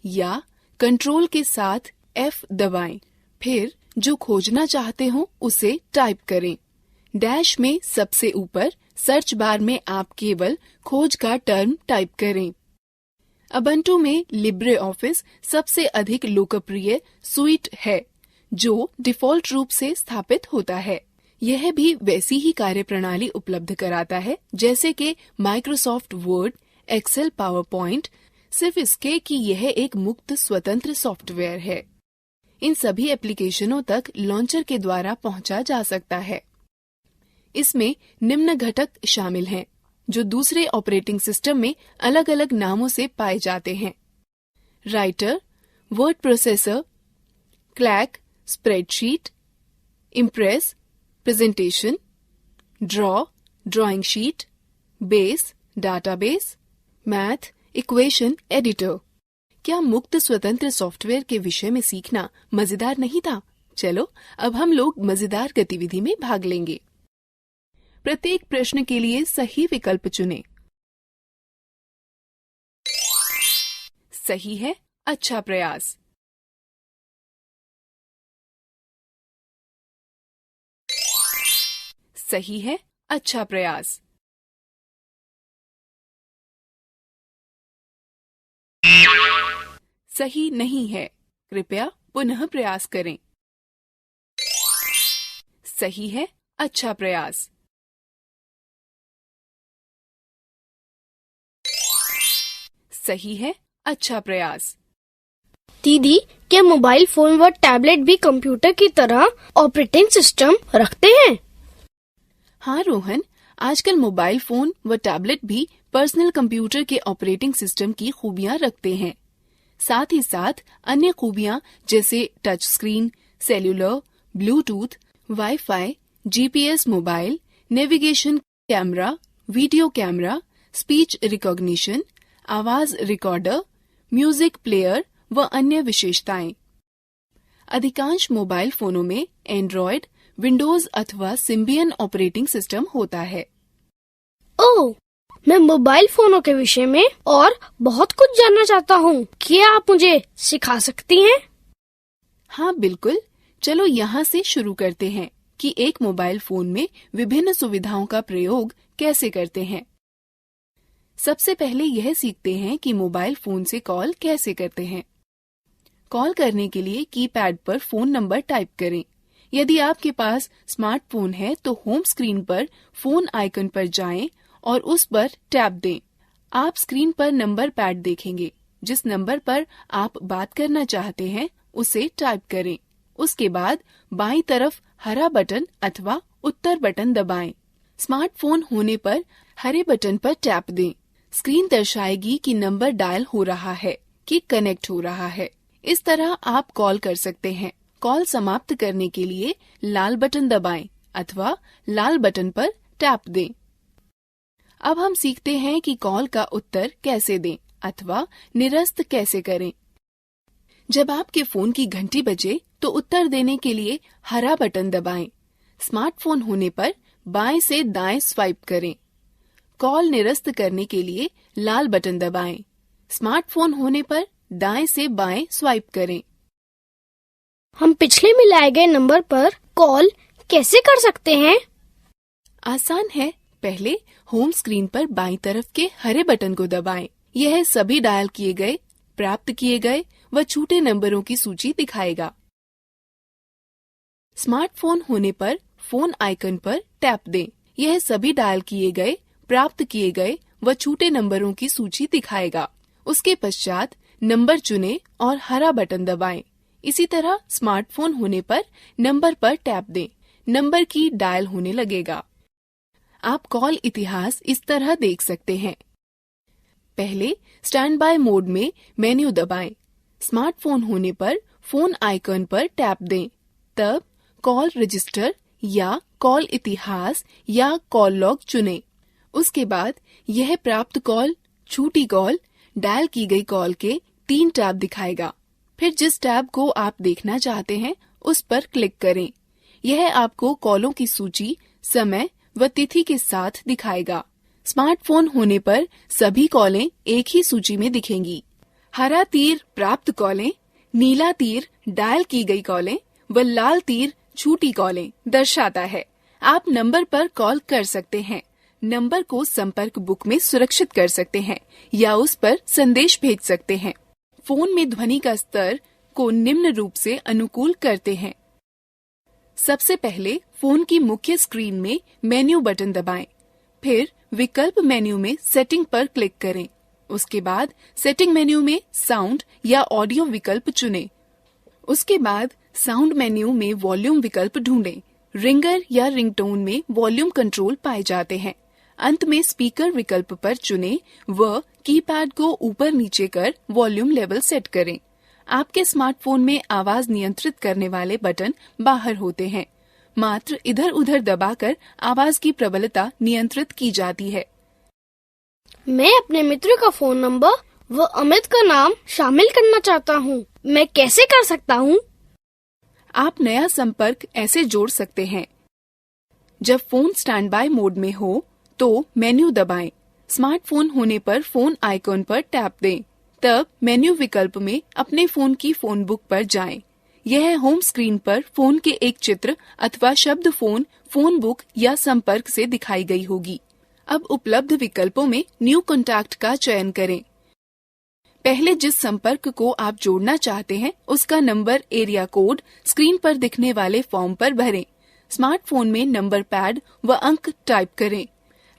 या कंट्रोल के साथ F दबाएं। फिर जो खोजना चाहते हो उसे टाइप करें। डैश में सबसे ऊपर सर्च बार में आप केवल खोज का टर्म टाइप करें। उबुंटू में लिब्रे ऑफिस सबसे अधिक लोकप्रिय सुइट है जो डिफॉल्ट रूप से स्थापित होता है। यह भी वैसी ही कार्यप्रणाली उपलब्ध कराता है जैसे कि Microsoft Word, Excel, PowerPoint, सिर्फ इसके कि यह एक मुक्त स्वतंत्र सॉफ्टवेयर है। इन सभी एप्लीकेशनों तक लॉन्चर के द्वारा पहुंचा जा सकता है। इसमें निम्न घटक शामिल हैं जो दूसरे ऑपरेटिंग सिस्टम में अलग अलग नामों से पाए जाते हैं: writer, word processor, clack, spreadsheet, impress, presentation, draw, drawing sheet, base, database, math, equation editor. क्या मुक्त स्वतंत्र सॉफ्टवेयर के विषय में सीखना मजेदार नहीं था? चलो अब हम लोग मजेदार गतिविधि में भाग लेंगे। प्रत्येक प्रश्न के लिए सही विकल्प चुनें। सही है, अच्छा प्रयास। सही है, अच्छा प्रयास। सही नहीं है, कृपया पुनः प्रयास करें। सही है, अच्छा प्रयास। सही है, अच्छा प्रयास। दीदी, क्या मोबाइल फोन व टैबलेट भी कंप्यूटर की तरह ऑपरेटिंग सिस्टम रखते हैं? हाँ रोहन, आजकल मोबाइल फोन व टैबलेट भी पर्सनल कंप्यूटर के ऑपरेटिंग सिस्टम की खूबियां रखते हैं। साथ ही साथ अन्य खूबियां जैसे touch screen, cellular, Bluetooth, wifi, GPS mobile, navigation, camera, video camera, speech recognition, आवाज रिकॉर्डर, म्यूजिक प्लेयर व अन्य विशेषताएं। अधिकांश मोबाइल फोनों में एंड्रॉयड, विंडोज अथवा सिम्बियन ऑपरेटिंग सिस्टम होता है। ओह, मैं मोबाइल फोनों के विषय में और बहुत कुछ जानना चाहता हूँ। क्या आप मुझे सिखा सकती हैं? हाँ बिल्कुल, चलो यहाँ से शुरू करते हैं कि एक मोबाइल फोन में विभिन्न सुविधाओं का प्रयोग कैसे करते हैं। सबसे पहले यह सीखते हैं कि मोबाइल फोन से कॉल कैसे करते हैं। कॉल करने के लिए कीपैड पर फोन नंबर टाइप करें। यदि आपके पास स्मार्टफोन है तो होम स्क्रीन पर फोन आइकन पर जाएं और उस पर टैप दें। आप स्क्रीन पर नंबर पैड देखेंगे। जिस नंबर पर आप बात करना चाहते हैं उसे टाइप करें। उसके बाद बाईं तरफ हरा बटन अथवा उत्तर बटन दबाएं। स्मार्टफोन होने पर हरे बटन पर टैप दें। स्क्रीन दर्शाएगी कि नंबर डायल हो रहा है कि कनेक्ट हो रहा है। इस तरह आप कॉल कर सकते हैं। कॉल समाप्त करने के लिए लाल बटन दबाएं अथवा लाल बटन पर टैप दें। अब हम सीखते हैं कि कॉल का उत्तर कैसे दें अथवा निरस्त कैसे करें। जब आपके फोन की घंटी बजे तो उत्तर देने के लिए हरा बटन दबाएं। स्मार्टफोन होने पर बाएं से दाएं स्वाइप करें। कॉल निरस्त करने के लिए लाल बटन दबाएं। स्मार्टफोन होने पर दाएं से बाएं स्वाइप करें। हम पिछले मिलाए गए नंबर पर कॉल कैसे कर सकते हैं? आसान है। पहले होम स्क्रीन पर बाईं तरफ के हरे बटन को दबाएं। यह सभी डायल किए गए, प्राप्त किए गए व छूटे नंबरों की सूची दिखाएगा। स्मार्टफोन होने पर फोन आइकन पर टैप दें। यह सभी डायल किए गए, प्राप्त किए गए व छूटे नंबरों की सूची दिखाएगा। उसके पश्चात नंबर चुनें और हरा बटन दबाएं। इसी तरह स्मार्टफोन होने पर नंबर पर टैप दें। नंबर की डायल होने लगेगा। आप कॉल इतिहास इस तरह देख सकते हैं। पहले स्टैंड बाय मोड में मेन्यू दबाएं। स्मार्टफोन होने पर फोन आइकन पर टैप दें। तब कॉल रजिस्टर या कॉल इतिहास या कॉल लॉग चुनें। उसके बाद यह प्राप्त कॉल, छूटी कॉल, डायल की गई कॉल के 3 टैब दिखाएगा। फिर जिस टैब को आप देखना चाहते हैं उस पर क्लिक करें। यह आपको कॉलों की सूची, समय व तिथि के साथ दिखाएगा। स्मार्टफोन होने पर सभी कॉलें एक ही सूची में दिखेंगी। हरा तीर प्राप्त कॉलें, नीला तीर डायल की गई कॉलें व लाल तीर छूटी कॉलें दर्शाता है। आप नंबर पर कॉल कर सकते हैं, नंबर को संपर्क बुक में सुरक्षित कर सकते हैं या उस पर संदेश भेज सकते हैं। फोन में ध्वनि का स्तर को निम्न रूप से अनुकूल करते हैं। सबसे पहले फोन की मुख्य स्क्रीन में मेन्यू बटन दबाएं। फिर विकल्प मेन्यू में सेटिंग पर क्लिक करें। उसके बाद सेटिंग मेन्यू में साउंड या ऑडियो विकल्प चुनें। उसके बाद साउंड मेन्यू में वॉल्यूम विकल्प ढूंढें। रिंगर या रिंगटोन में वॉल्यूम कंट्रोल पाए जाते हैं। अंत में स्पीकर विकल्प पर चुनें व कीपैड को ऊपर नीचे कर वॉल्यूम लेवल सेट करें। आपके स्मार्टफोन में आवाज नियंत्रित करने वाले बटन बाहर होते हैं। मात्र इधर उधर दबाकर आवाज की प्रबलता नियंत्रित की जाती है। मैं अपने मित्र का फोन नंबर व अमित का नाम शामिल करना चाहता हूँ। मैं कैसे कर सकता हूँ? आप नया संपर्क ऐसे जोड़ सकते हैं। जब फोन स्टैंड बाय मोड में हो तो मेन्यू दबाएं। स्मार्टफोन होने पर फोन आइकॉन पर टैप दें। तब मेन्यू विकल्प में अपने फोन की फोन बुक पर जाएं। यह होम स्क्रीन पर फोन के एक चित्र अथवा शब्द फोन बुक या संपर्क से दिखाई गई होगी। अब उपलब्ध विकल्पों में न्यू कॉन्टैक्ट का चयन करें। पहले जिस संपर्क को आप जोड़ना चाहते हैं उसका नंबर, एरिया कोड स्क्रीन पर दिखने वाले फॉर्म पर भरें। स्मार्टफोन में नंबर पैड व अंक टाइप करें।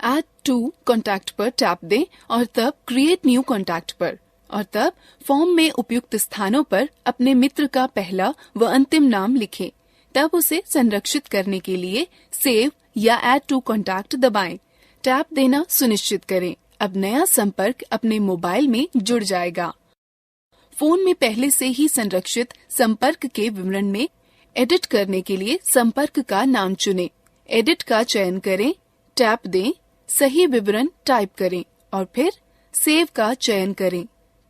ऐड टू कॉन्टैक्ट पर टैप दें और तब क्रिएट न्यू कॉन्टैक्ट पर, और तब फॉर्म में उपयुक्त स्थानों पर अपने मित्र का पहला व अंतिम नाम लिखें। तब उसे संरक्षित करने के लिए सेव या ऐड टू कॉन्टैक्ट दबाएं। टैप देना सुनिश्चित करें। अब नया संपर्क अपने मोबाइल में जुड़ जाएगा। फोन में पहले से ही संरक्षित संपर्क के विवरण में एडिट करने के लिए संपर्क का नाम चुनें। एडिट का चयन करें, टैप दें, सही विवरण टाइप करें और फिर सेव का चयन करें,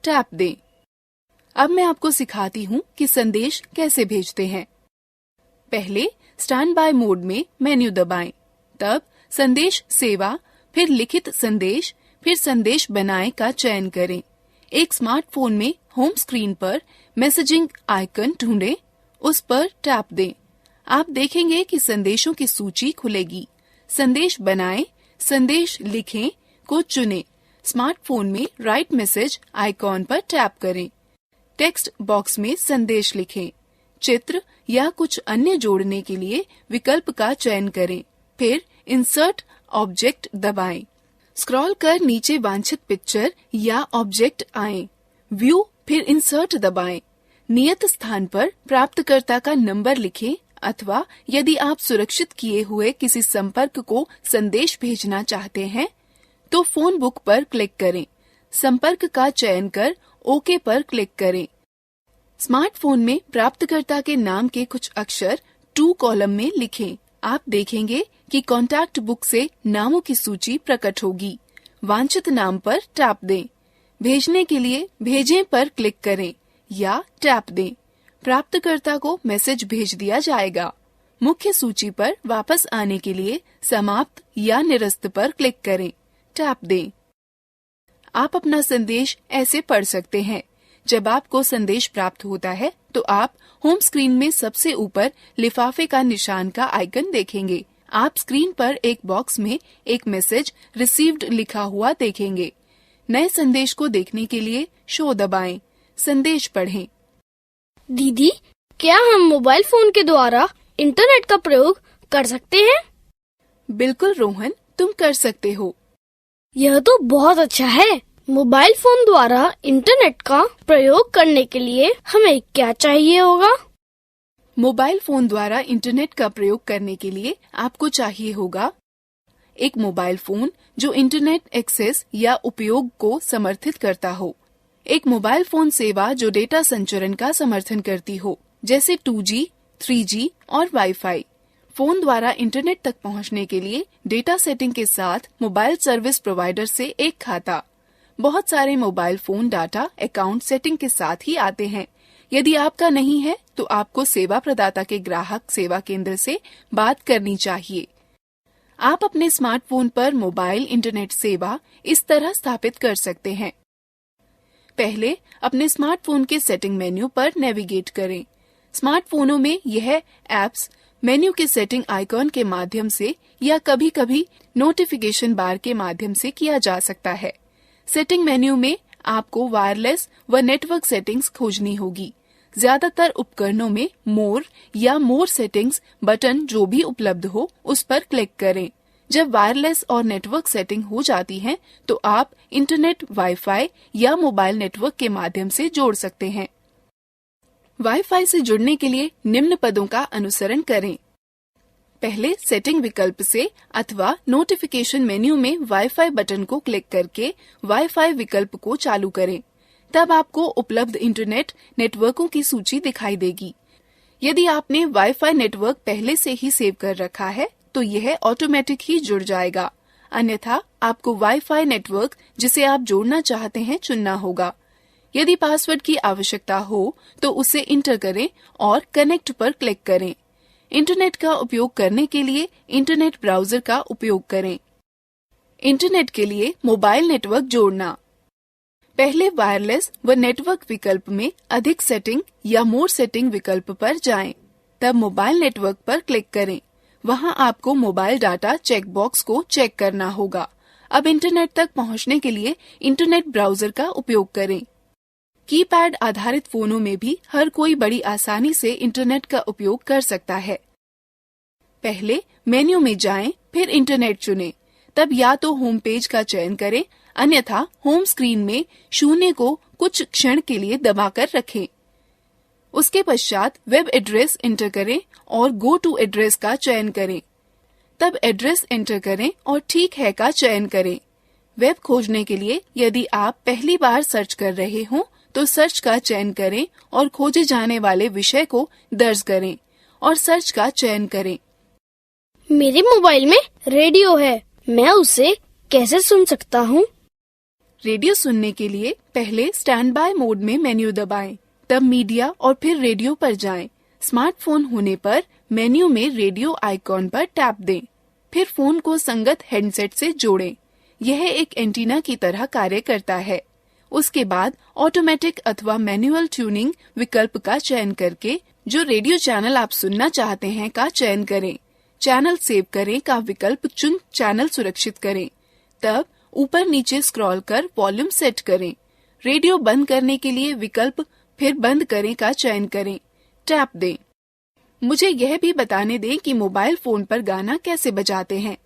टैप दें। अब मैं आपको सिखाती हूँ कि संदेश कैसे भेजते हैं। पहले स्टैंड बाय मोड में मेन्यू दबाएं, तब संदेश सेवा, फिर लिखित संदेश, फिर संदेश बनाएं का चयन करें। एक स्मार्टफोन में होम स्क्रीन पर मैसेजिंग आइकन ढूंढें, उस पर टैप दें। आप देखेंगे कि संदेशों की सूची खुलेगी। संदेश बनाएं, संदेश लिखें को चुनें। स्मार्टफोन में राइट मैसेज आइकॉन पर टैप करें। टेक्स्ट बॉक्स में संदेश लिखें। चित्र या कुछ अन्य जोड़ने के लिए विकल्प का चयन करें। फिर इंसर्ट ऑब्जेक्ट दबाएं। स्क्रॉल कर नीचे वांछित पिक्चर या ऑब्जेक्ट आए। व्यू फिर इंसर्ट दबाएं। नियत स्थान पर प्राप्तकर्ता का नंबर लिखें अथवा यदि आप सुरक्षित किए हुए किसी संपर्क को संदेश भेजना चाहते हैं तो फोन बुक पर क्लिक करें। संपर्क का चयन कर ओके पर क्लिक करें। स्मार्टफोन में प्राप्तकर्ता के नाम के कुछ अक्षर टू कॉलम में लिखें। आप देखेंगे कि कॉन्टैक्ट बुक से नामों की सूची प्रकट होगी। वांछित नाम पर टैप दें। भेजने के लिए भेजें पर क्लिक करें या टैप दें। प्राप्तकर्ता को मैसेज भेज दिया जाएगा। मुख्य सूची पर वापस आने के लिए समाप्त या निरस्त पर क्लिक करें। टैप दें। आप अपना संदेश ऐसे पढ़ सकते हैं। जब आपको संदेश प्राप्त होता है तो आप होम स्क्रीन में सबसे ऊपर लिफाफे का निशान का आइकन देखेंगे। आप स्क्रीन पर एक बॉक्स में एक मैसेज रिसीव्ड लिखा हुआ देखेंगे। नए संदेश को देखने के लिए शो दबाएं, संदेश पढ़ें। दीदी, क्या हम मोबाइल फोन के द्वारा इंटरनेट का प्रयोग कर सकते हैं? बिल्कुल रोहन, तुम कर सकते हो। यह तो बहुत अच्छा है। मोबाइल फोन द्वारा इंटरनेट का प्रयोग करने के लिए हमें क्या चाहिए होगा? मोबाइल फोन द्वारा इंटरनेट का प्रयोग करने के लिए आपको चाहिए होगा एक मोबाइल फोन जो इंटरनेट एक्सेस या उपयोग को समर्थित करता हो, एक मोबाइल फोन सेवा जो डेटा संचरण का समर्थन करती हो, जैसे 2G, 3G और वाईफाई। फोन द्वारा इंटरनेट तक पहुंचने के लिए डेटा सेटिंग के साथ मोबाइल सर्विस प्रोवाइडर से एक खाता। बहुत सारे mobile phone data account setting के साथ ही आते हैं। यदि आपका नहीं है तो आपको सेवा प्रदाता के ग्राहक सेवा केंद्र से बात करनी चाहिए। आप अपने स्मार्टफोन पर मोबाइल इंटरनेट सेवा इस तरह स्थापित कर सकते हैं। पहले अपने स्मार्टफोन के सेटिंग मेन्यू पर नेविगेट करें। स्मार्टफोनों में यह एप्स मेन्यू के सेटिंग आइकॉन के माध्यम से या कभी-कभी नोटिफिकेशन बार के माध्यम से किया जा सकता है। सेटिंग मेन्यू में आपको वायरलेस व नेटवर्क सेटिंग्स खोजनी होगी। ज्यादातर उपकरणों में मोर या मोर सेटिंग्स बटन जो भी उपलब्ध हो उस पर क्लिक करें। जब वायरलेस और नेटवर्क सेटिंग हो जाती है तो आप इंटरनेट, वाईफाई या मोबाइल नेटवर्क के माध्यम से जोड़ सकते हैं। वाईफाई से जुड़ने के लिए निम्न पदों का अनुसरण करें। पहले सेटिंग विकल्प से अथवा नोटिफिकेशन मेन्यू में वाईफाई बटन को क्लिक करके वाईफाई विकल्प को चालू करें। तब आपको उपलब्ध इंटरनेट नेटवर्कों की सूची दिखाई देगी। यदि आपने वाईफाई नेटवर्क पहले से ही सेव कर रखा है तो यह ऑटोमेटिक ही जुड़ जाएगा। अन्यथा आपको वाईफाई नेटवर्क जिसे आप जोड़ना चाहते हैं चुनना होगा। यदि पासवर्ड की आवश्यकता हो तो उसे इंटर करें और कनेक्ट पर क्लिक करें। इंटरनेट का उपयोग करने के लिए इंटरनेट ब्राउजर का उपयोग करें। इंटरनेट के लिए मोबाइल नेटवर्क जोड़ना। पहले वायरलेस व नेटवर्क विकल्प में अधिक सेटिंग या मोर सेटिंग विकल्प पर जाएं। तब मोबाइल नेटवर्क पर क्लिक करें। वहां आपको मोबाइल डाटा चेक बॉक्स को चेक करना होगा। अब इंटरनेट तक पहुंचने के लिए इंटरनेट ब्राउजर का उपयोग करें। कीपैड आधारित फोनों में भी हर कोई बड़ी आसानी से इंटरनेट का उपयोग कर सकता है। पहले मेन्यू में जाएं, फिर इंटरनेट चुनें। तब या तो होम पेज का चयन करें, अन्यथा होम स्क्रीन में 0 को कुछ क्षण के लिए दबाकर रखें। उसके पश्चात वेब एड्रेस इंटर करें और गो टू एड्रेस का चयन करें। तब एड्रेस इंटर करें और ठीक है का चयन करें। वेब खोजने के लिए यदि आप पहली बार सर्च कर रहे हों तो सर्च का चयन करें और खोजे जाने वाले विषय को दर्ज करें और सर्च का चयन करें। मेरे मोबाइल में रेडियो है, मैं उसे कैसे सुन सकता हूँ? रेडियो सुनने के लिए पहले स्टैंड बाय मोड में मेन्यू दबाएं, तब मीडिया और फिर रेडियो पर जाएं। स्मार्टफोन होने पर मेन्यू में रेडियो आइकॉन पर टैप दें, फिर फोन को संगत हेडसेट से जोड़ें। यह एक एंटीना की तरह कार्य करता है। उसके बाद ऑटोमेटिक अथवा मैनुअल ट्यूनिंग विकल्प का चयन करके जो रेडियो चैनल आप सुनना चाहते हैं का चयन करें। चैनल सेव करें का विकल्प चुन चैनल सुरक्षित करें। तब ऊपर नीचे स्क्रॉल कर वॉल्यूम सेट करें। रेडियो बंद करने के लिए विकल्प फिर बंद करें का चयन करें। टैप दें। मुझे यह भी बताने दें कि मोबाइल फोन पर गाना कैसे बजाते हैं।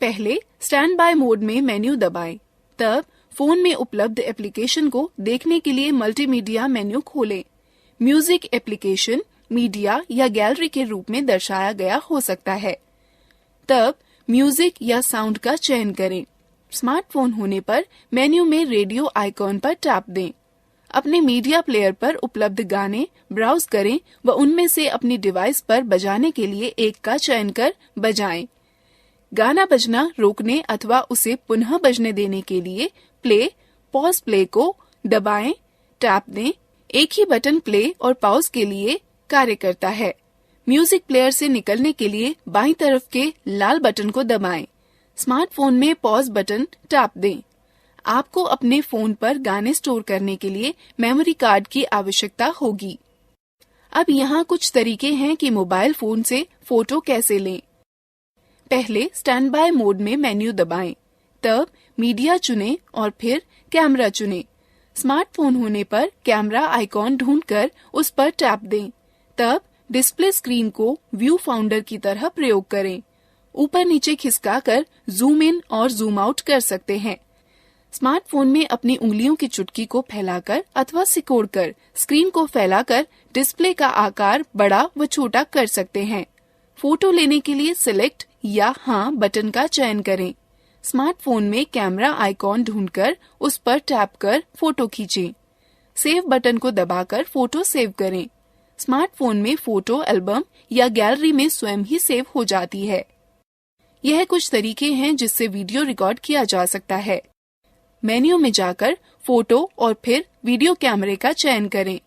पहले स्टैंड बाय मोड में मेन्यू दबाएं, तब फोन में उपलब्ध एप्लीकेशन को देखने के लिए मल्टीमीडिया मेन्यू खोलें। म्यूजिक एप्लीकेशन मीडिया या गैलरी के रूप में दर्शाया गया हो सकता है। तब म्यूजिक या साउंड का चयन करें। स्मार्टफोन होने पर मेन्यू में रेडियो आइकॉन पर टैप दें। अपने मीडिया प्लेयर पर उपलब्ध गाने ब्राउज करें व उनमें से अपनी डिवाइस पर बजाने के लिए एक का चयन कर बजाएं। गाना बजना रोकने अथवा उसे पुनः बजने देने के लिए प्ले, पॉज प्ले को दबाएं, टैप दें। एक ही बटन प्ले और पॉज के लिए कार्य करता है। म्यूजिक प्लेयर से निकलने के लिए बाईं तरफ के लाल बटन को दबाएं। स्मार्टफोन में पॉज बटन टैप दें। आपको अपने फोन पर गाने स्टोर करने के लिए मेमोरी कार्ड की आवश्यकता होगी। अब यहाँ कुछ तरीके हैं कि मोबाइल फोन से फोटो कैसे लें। पहले स्टैंड बाय मोड में मेन्यू दबाएं, तब मीडिया चुनें और फिर कैमरा चुनें। स्मार्टफोन होने पर कैमरा आइकॉन ढूंढकर उस पर टैप दें, तब डिस्प्ले स्क्रीन को व्यू फाउंडर की तरह प्रयोग करें। ऊपर नीचे खिसकाकर जूम इन और जूम आउट कर सकते हैं। स्मार्टफोन में अपनी उंगलियों की चुटकी को फैलाकर अथवा सिकोड़कर स्क्रीन को फैलाकर डिस्प्ले का आकार बड़ा व छोटा कर सकते हैं। फोटो लेने के लिए सिलेक्ट या हाँ बटन का चयन करें। स्मार्टफोन में कैमरा आइकॉन ढूंढकर उस पर टैप कर फोटो खींचें। सेव बटन को दबाकर फोटो सेव करें। स्मार्टफोन में फोटो एल्बम या गैलरी में स्वयं ही सेव हो जाती है। यह कुछ तरीके हैं जिससे वीडियो रिकॉर्ड किया जा सकता है। मेन्यू में जाकर फोटो और फिर वीडियो कैमरे का चयन करें।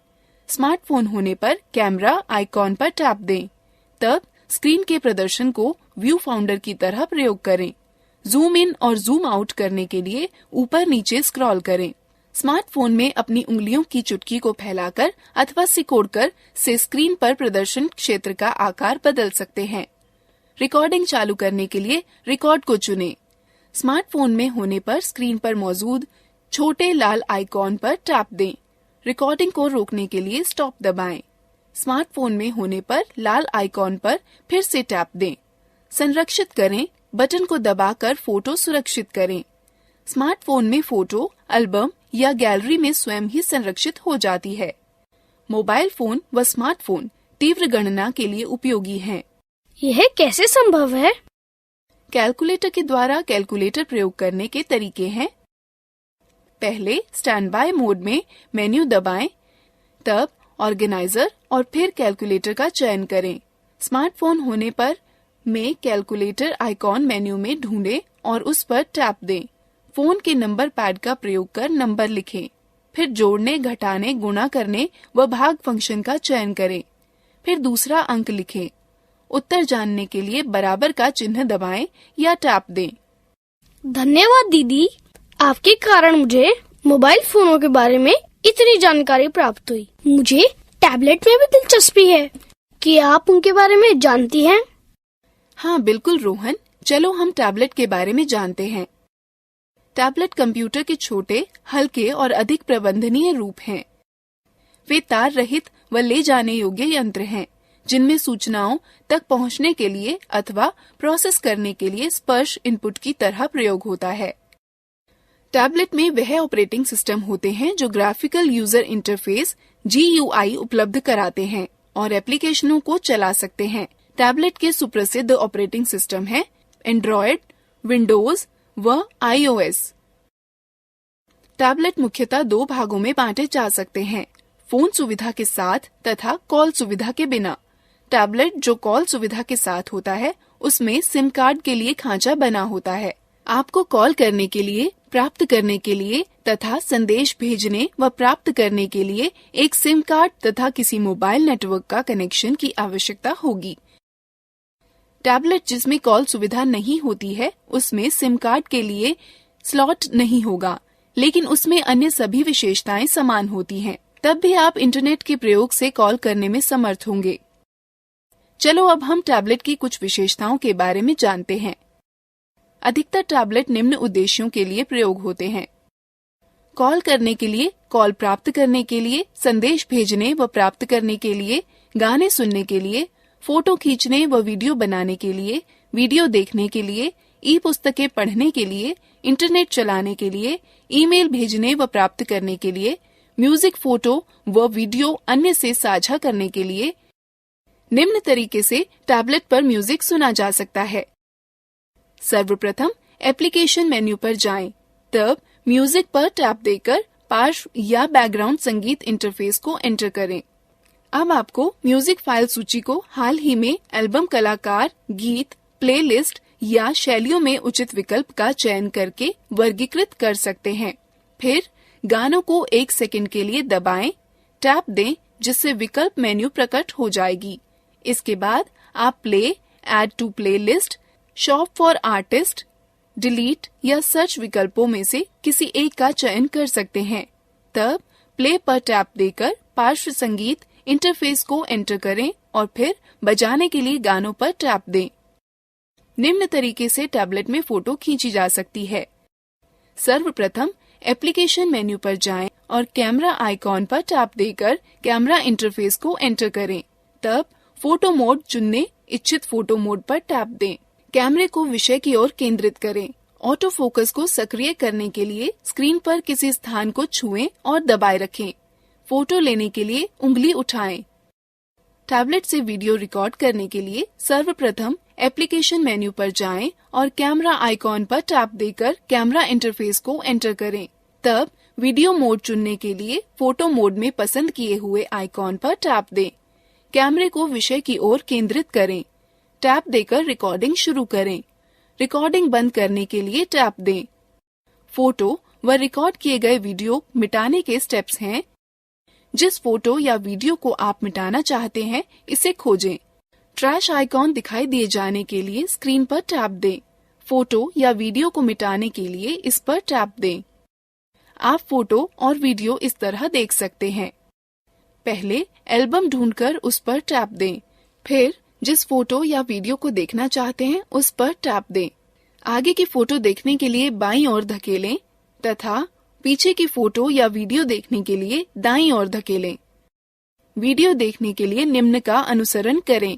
स्मार्टफोन होने पर कैमरा आइकॉन पर टैप दें, तब स्क्रीन के प्रदर्शन को व्यू फाउंडर की तरह प्रयोग करें। जूम इन और जूम आउट करने के लिए ऊपर नीचे स्क्रॉल करें। स्मार्टफोन में अपनी उंगलियों की चुटकी को फैलाकर अथवा सिकोड़कर से स्क्रीन पर प्रदर्शन क्षेत्र का आकार बदल सकते हैं। रिकॉर्डिंग चालू करने के लिए रिकॉर्ड को चुनें। स्मार्टफोन में होने पर स्क्रीन पर मौजूद छोटे लाल आइकॉन पर टैप दें। रिकॉर्डिंग को रोकने के लिए स्टॉप दबाएं। स्मार्टफोन में होने पर लाल आइकॉन पर फिर से टैप दें। संरक्षित करें बटन को दबाकर फोटो सुरक्षित करें। स्मार्टफोन में फोटो एल्बम या गैलरी में स्वयं ही संरक्षित हो जाती है। मोबाइल फोन व स्मार्टफोन तीव्र गणना के लिए उपयोगी हैं। यह कैसे संभव है? कैलकुलेटर के द्वारा कैलकुलेटर प्रयोग करने के तरीके हैं। पहले स्टैंड बाय मोड में मेन्यू दबाएं, तब ऑर्गेनाइजर और फिर कैलकुलेटर का चयन करें। स्मार्टफोन होने पर में कैलकुलेटर आइकॉन मेन्यू में ढूंढें और उस पर टैप दें। फोन के नंबर पैड का प्रयोग कर नंबर लिखें। फिर जोड़ने, घटाने, गुणा करने व भाग फंक्शन का चयन करें। फिर दूसरा अंक लिखें। उत्तर जानने के लिए बराबर का चिन्ह दबाएं या टैप दें। धन्यवाद दीदी, आपके कारण मुझे मोबाइल फोनों के बारे में इतनी जानकारी प्राप्त हुई। मुझे टैबलेट में भी दिलचस्पी है। क्या आप उनके बारे में जानती हैं? हाँ बिल्कुल रोहन, चलो हम टैबलेट के बारे में जानते हैं। टैबलेट कंप्यूटर के छोटे, हल्के और अधिक प्रबंधनीय रूप हैं। वे तार रहित व ले जाने योग्य यंत्र हैं, जिनमें सूचनाओं तक पहुंचने के लिए अथवा प्रोसेस करने के लिए स्पर्श इनपुट की तरह प्रयोग होता है। टैबलेट में वह ऑपरेटिंग सिस्टम होते हैं जो ग्राफिकल यूजर इंटरफेस GUI उपलब्ध कराते हैं और एप्लीकेशनों को चला सकते हैं। टैबलेट के सुप्रसिद्ध ऑपरेटिंग सिस्टम हैं एंड्रॉयड, विंडोज व iOS। टैबलेट मुख्यतः दो भागों में बांटे जा सकते हैं, फोन सुविधा के साथ तथा कॉल सुविधा के बिना। टैबलेट जो कॉल सुविधा के साथ होता है, उसमें सिम कार्ड के लिए खांचा बना होता है। आपको कॉल करने के लिए, प्राप्त करने के लिए तथा संदेश भेजने व प्राप्त करने के लिए एक सिम कार्ड तथा किसी मोबाइल नेटवर्क का कनेक्शन की आवश्यकता होगी। टैबलेट जिसमें कॉल सुविधा नहीं होती है, उसमें सिम कार्ड के लिए स्लॉट नहीं होगा, लेकिन उसमें अन्य सभी विशेषताएं समान होती हैं। तब भी आप इंटरनेट के प्रयोग से कॉल करने में समर्थ होंगे। चलो अब हम टैबलेट की कुछ विशेषताओं के बारे में जानते हैं। अधिकतर टैबलेट निम्न उद्देश्यों के लिए प्रयोग होते हैं: कॉल करने के लिए, कॉल प्राप्त करने के लिए, संदेश भेजने व प्राप्त करने के लिए, गाने सुनने के लिए, फोटो खींचने व वीडियो बनाने के लिए, वीडियो देखने के लिए, ई पुस्तकें पढ़ने के लिए, इंटरनेट चलाने के लिए, ईमेल भेजने व प्राप्त करने के लिए, म्यूजिक, फोटो व वीडियो अन्य से साझा करने के लिए। निम्न तरीके से टैबलेट पर म्यूजिक सुना जा सकता है। सर्वप्रथम एप्लीकेशन मेन्यू पर जाएं, तब म्यूजिक पर टैप देकर पार्श्व या बैकग्राउंड संगीत इंटरफेस को एंटर करें। अब आपको म्यूजिक फाइल सूची को हाल ही में एल्बम, कलाकार, गीत, प्लेलिस्ट या शैलियों में उचित विकल्प का चयन करके वर्गीकृत कर सकते हैं। फिर गानों को 1 सेकंड के लिए दबाएं, टैप दें, जिससे विकल्प मेन्यू प्रकट हो जाएगी। इसके बाद आप play, add to playlist, shop for artist, delete या सर्च विकल्पों में से किसी एक का चयन कर सकते हैं। तब प्ले पर टैप देकर पार्श्व संगीत इंटरफेस को एंटर करें और फिर बजाने के लिए गानों पर टैप दें। निम्न तरीके से टैबलेट में फोटो खींची जा सकती है। सर्वप्रथम एप्लीकेशन मेन्यू पर जाएं और कैमरा आइकॉन पर टैप देकर कैमरा इंटरफेस को एंटर करें। तब फोटो मोड चुनने इच्छित फोटो मोड पर टैप दें। कैमरे को विषय की ओर केंद्रित करें। ऑटो फोकस को सक्रिय करने के लिए स्क्रीन पर किसी स्थान को छुएं और दबाए रखें। फोटो लेने के लिए उंगली उठाएं। टैबलेट से वीडियो रिकॉर्ड करने के लिए सर्वप्रथम एप्लीकेशन मेन्यू पर जाएं और कैमरा आइकॉन पर टैप देकर कैमरा इंटरफेस को एंटर करें। तब वीडियो मोड चुनने के लिए फोटो मोड में पसंद किए हुए आइकॉन पर टैप दें। कैमरे को विषय की ओर केंद्रित करें। टैप देकर रिकॉर्डिंग शुरू करें। रिकॉर्डिंग बंद करने के लिए टैप दें। फोटो व रिकॉर्ड किए गए वीडियो मिटाने के स्टेप्स हैं। जिस फोटो या वीडियो को आप मिटाना चाहते हैं, इसे खोजें। ट्रैश आइकॉन दिखाई दिए जाने के लिए स्क्रीन पर टैप दें। फोटो या वीडियो को मिटाने के लिए इस पर टैप दें। आप फोटो और वीडियो इस तरह देख सकते हैं। पहले एल्बम ढूंढकर उस पर टैप दें। फिर जिस फोटो या वीडियो को देखना चाहते हैं उस पर टैप दें। आगे की फोटो देखने के लिए बाईं ओर धकेलें तथा पीछे की फोटो या वीडियो देखने के लिए दाईं ओर धकेलें। वीडियो देखने के लिए निम्न का अनुसरण करें।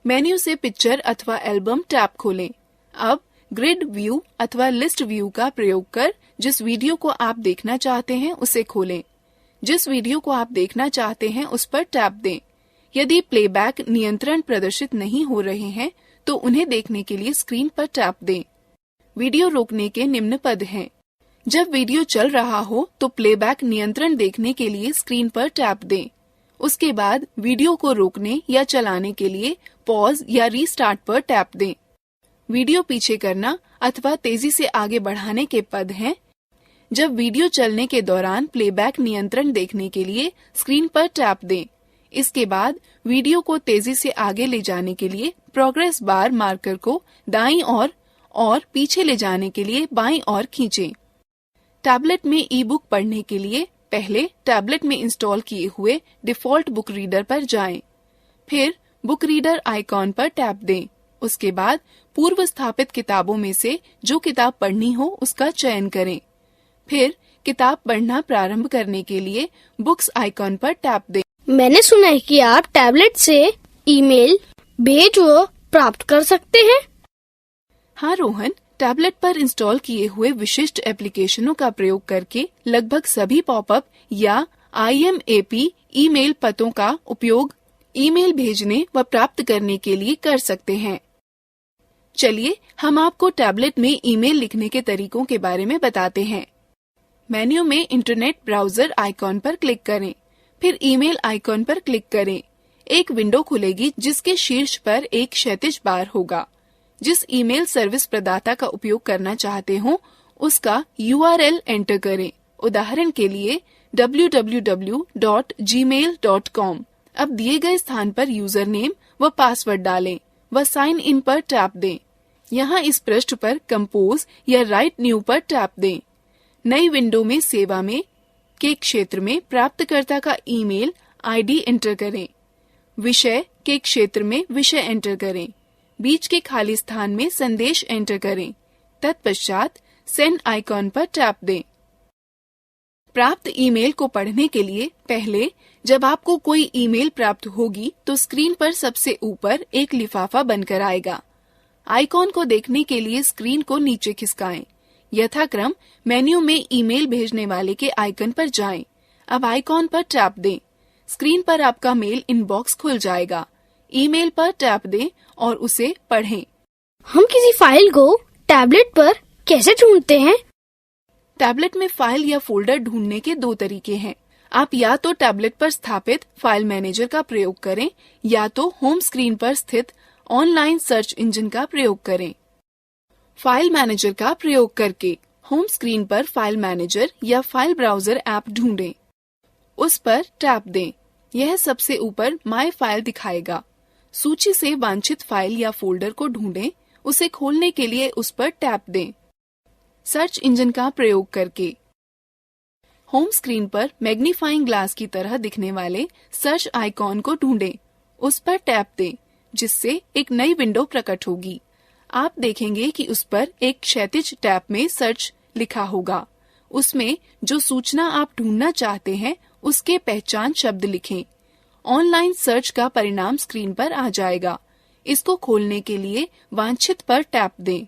मेन्यू से पिक्चर अथवा एल्बम टैब खोलें। अब ग्रिड व्यू अथवा लिस्ट व्यू का प्रयोग कर जिस वीडियो को आप देखना चाहते हैं उसे खोलें। जिस वीडियो को आप देखना चाहते हैं उस पर टैप दें। यदि प्लेबैक नियंत्रण प्रदर्शित नहीं हो रहे हैं तो उन्हें देखने के लिए स्क्रीन पर टैप दें। वीडियो रोकने के निम्न पद हैं। जब वीडियो चल रहा हो तो प्लेबैक नियंत्रण देखने के लिए स्क्रीन पर टैप दें। उसके बाद वीडियो को रोकने या चलाने के लिए पॉज या रीस्टार्ट पर टैप दें। वीडियो पीछे करना अथवा तेजी से आगे बढ़ाने के पद हैं। जब वीडियो चलने के दौरान प्लेबैक नियंत्रण देखने के लिए स्क्रीन पर टैप दें। इसके बाद वीडियो को तेजी से आगे ले जाने के लिए प्रोग्रेस बार मार्कर को दाईं ओर और पीछे ले जाने के लिए बाईं ओर खींचें। टैबलेट में ई बुक पढ़ने के लिए पहले टैबलेट में इंस्टॉल किए हुए डिफॉल्ट बुक रीडर पर जाएं। फिर बुक रीडर आइकॉन पर टैप दें। उसके बाद पूर्व स्थापित किताबों में से जो किताब पढ़नी हो उसका चयन करें। फिर किताब पढ़ना प्रारंभ करने के लिए बुक्स आइकॉन पर टैप दें। मैंने सुना है कि आप टैबलेट से ईमेल भेज व प्राप्त कर सकते हैं। हाँ रोहन, टैबलेट पर इंस्टॉल किए हुए विशिष्ट एप्लीकेशनों का प्रयोग करके लगभग सभी पॉपअप या IMAP ईमेल पतों का उपयोग ईमेल भेजने व प्राप्त करने के लिए कर सकते हैं। चलिए हम आपको टैबलेट में ईमेल लिखने के तरीकों के बारे में बताते हैं। मेन्यू में इंटरनेट ब्राउजर आइकॉन पर क्लिक करें। फिर ईमेल आइकॉन पर क्लिक करें। एक विंडो खुलेगी जिसके शीर्ष पर एक क्षैतिज बार होगा। जिस ईमेल सर्विस प्रदाता का उपयोग करना चाहते हो उसका URL एंटर करें। उदाहरण के लिए www.gmail.com। अब दिए गए स्थान पर यूजर नेम व पासवर्ड डालें व साइन इन पर टैप दें। यहाँ इस पृष्ठ पर कंपोज या राइट न्यू पर टैप दें। नई विंडो में सेवा में के क्षेत्र में प्राप्तकर्ता का ईमेल ID एंटर करें। विषय के क्षेत्र में विषय एंटर करें। बीच के खाली स्थान में संदेश एंटर करें। तत्पश्चात सेंड आइकॉन पर टैप दें। प्राप्त ईमेल को पढ़ने के लिए पहले जब आपको कोई ईमेल प्राप्त होगी तो स्क्रीन पर सबसे ऊपर एक लिफाफा बनकर आएगा। आइकॉन को देखने के लिए स्क्रीन को नीचे खिसकाएं। यथाक्रम मेन्यू में ईमेल भेजने वाले के आइकन पर जाएं। अब आइकॉन पर टैप दें। स्क्रीन पर आपका मेल इनबॉक्स खुल जाएगा। ईमेल पर टैप दें और उसे पढ़ें। हम किसी फाइल को टैबलेट पर कैसे ढूंढते हैं? टैबलेट में फाइल या फोल्डर ढूंढने के दो तरीके हैं। आप या तो टैबलेट पर स्थापित फाइल मैनेजर का प्रयोग करें या तो होम स्क्रीन पर स्थित ऑनलाइन सर्च इंजन का प्रयोग करें। फाइल मैनेजर का प्रयोग करके होम स्क्रीन पर फाइल मैनेजर या फाइल ब्राउजर ऐप ढूंढें। उस पर टैप दें। यह सबसे ऊपर माय फाइल दिखाएगा। सूची से वांछित फाइल या फोल्डर को ढूंढें उसे खोलने के लिए उस पर टैप दें। सर्च इंजन का प्रयोग करके होम स्क्रीन पर मैग्नीफाइंग ग्लास की तरह दिखने वाले सर्च आइकॉन को ढूंढें। उस पर टैप दें, जिससे एक नई विंडो प्रकट होगी। आप देखेंगे कि उस पर एक क्षैतिज टैब में सर्च लिखा होगा। उसमें जो सूचना आप ढूंढना चाहते हैं उसके पहचान शब्द लिखें। ऑनलाइन सर्च का परिणाम स्क्रीन पर आ जाएगा। इसको खोलने के लिए वांछित पर टैप दें।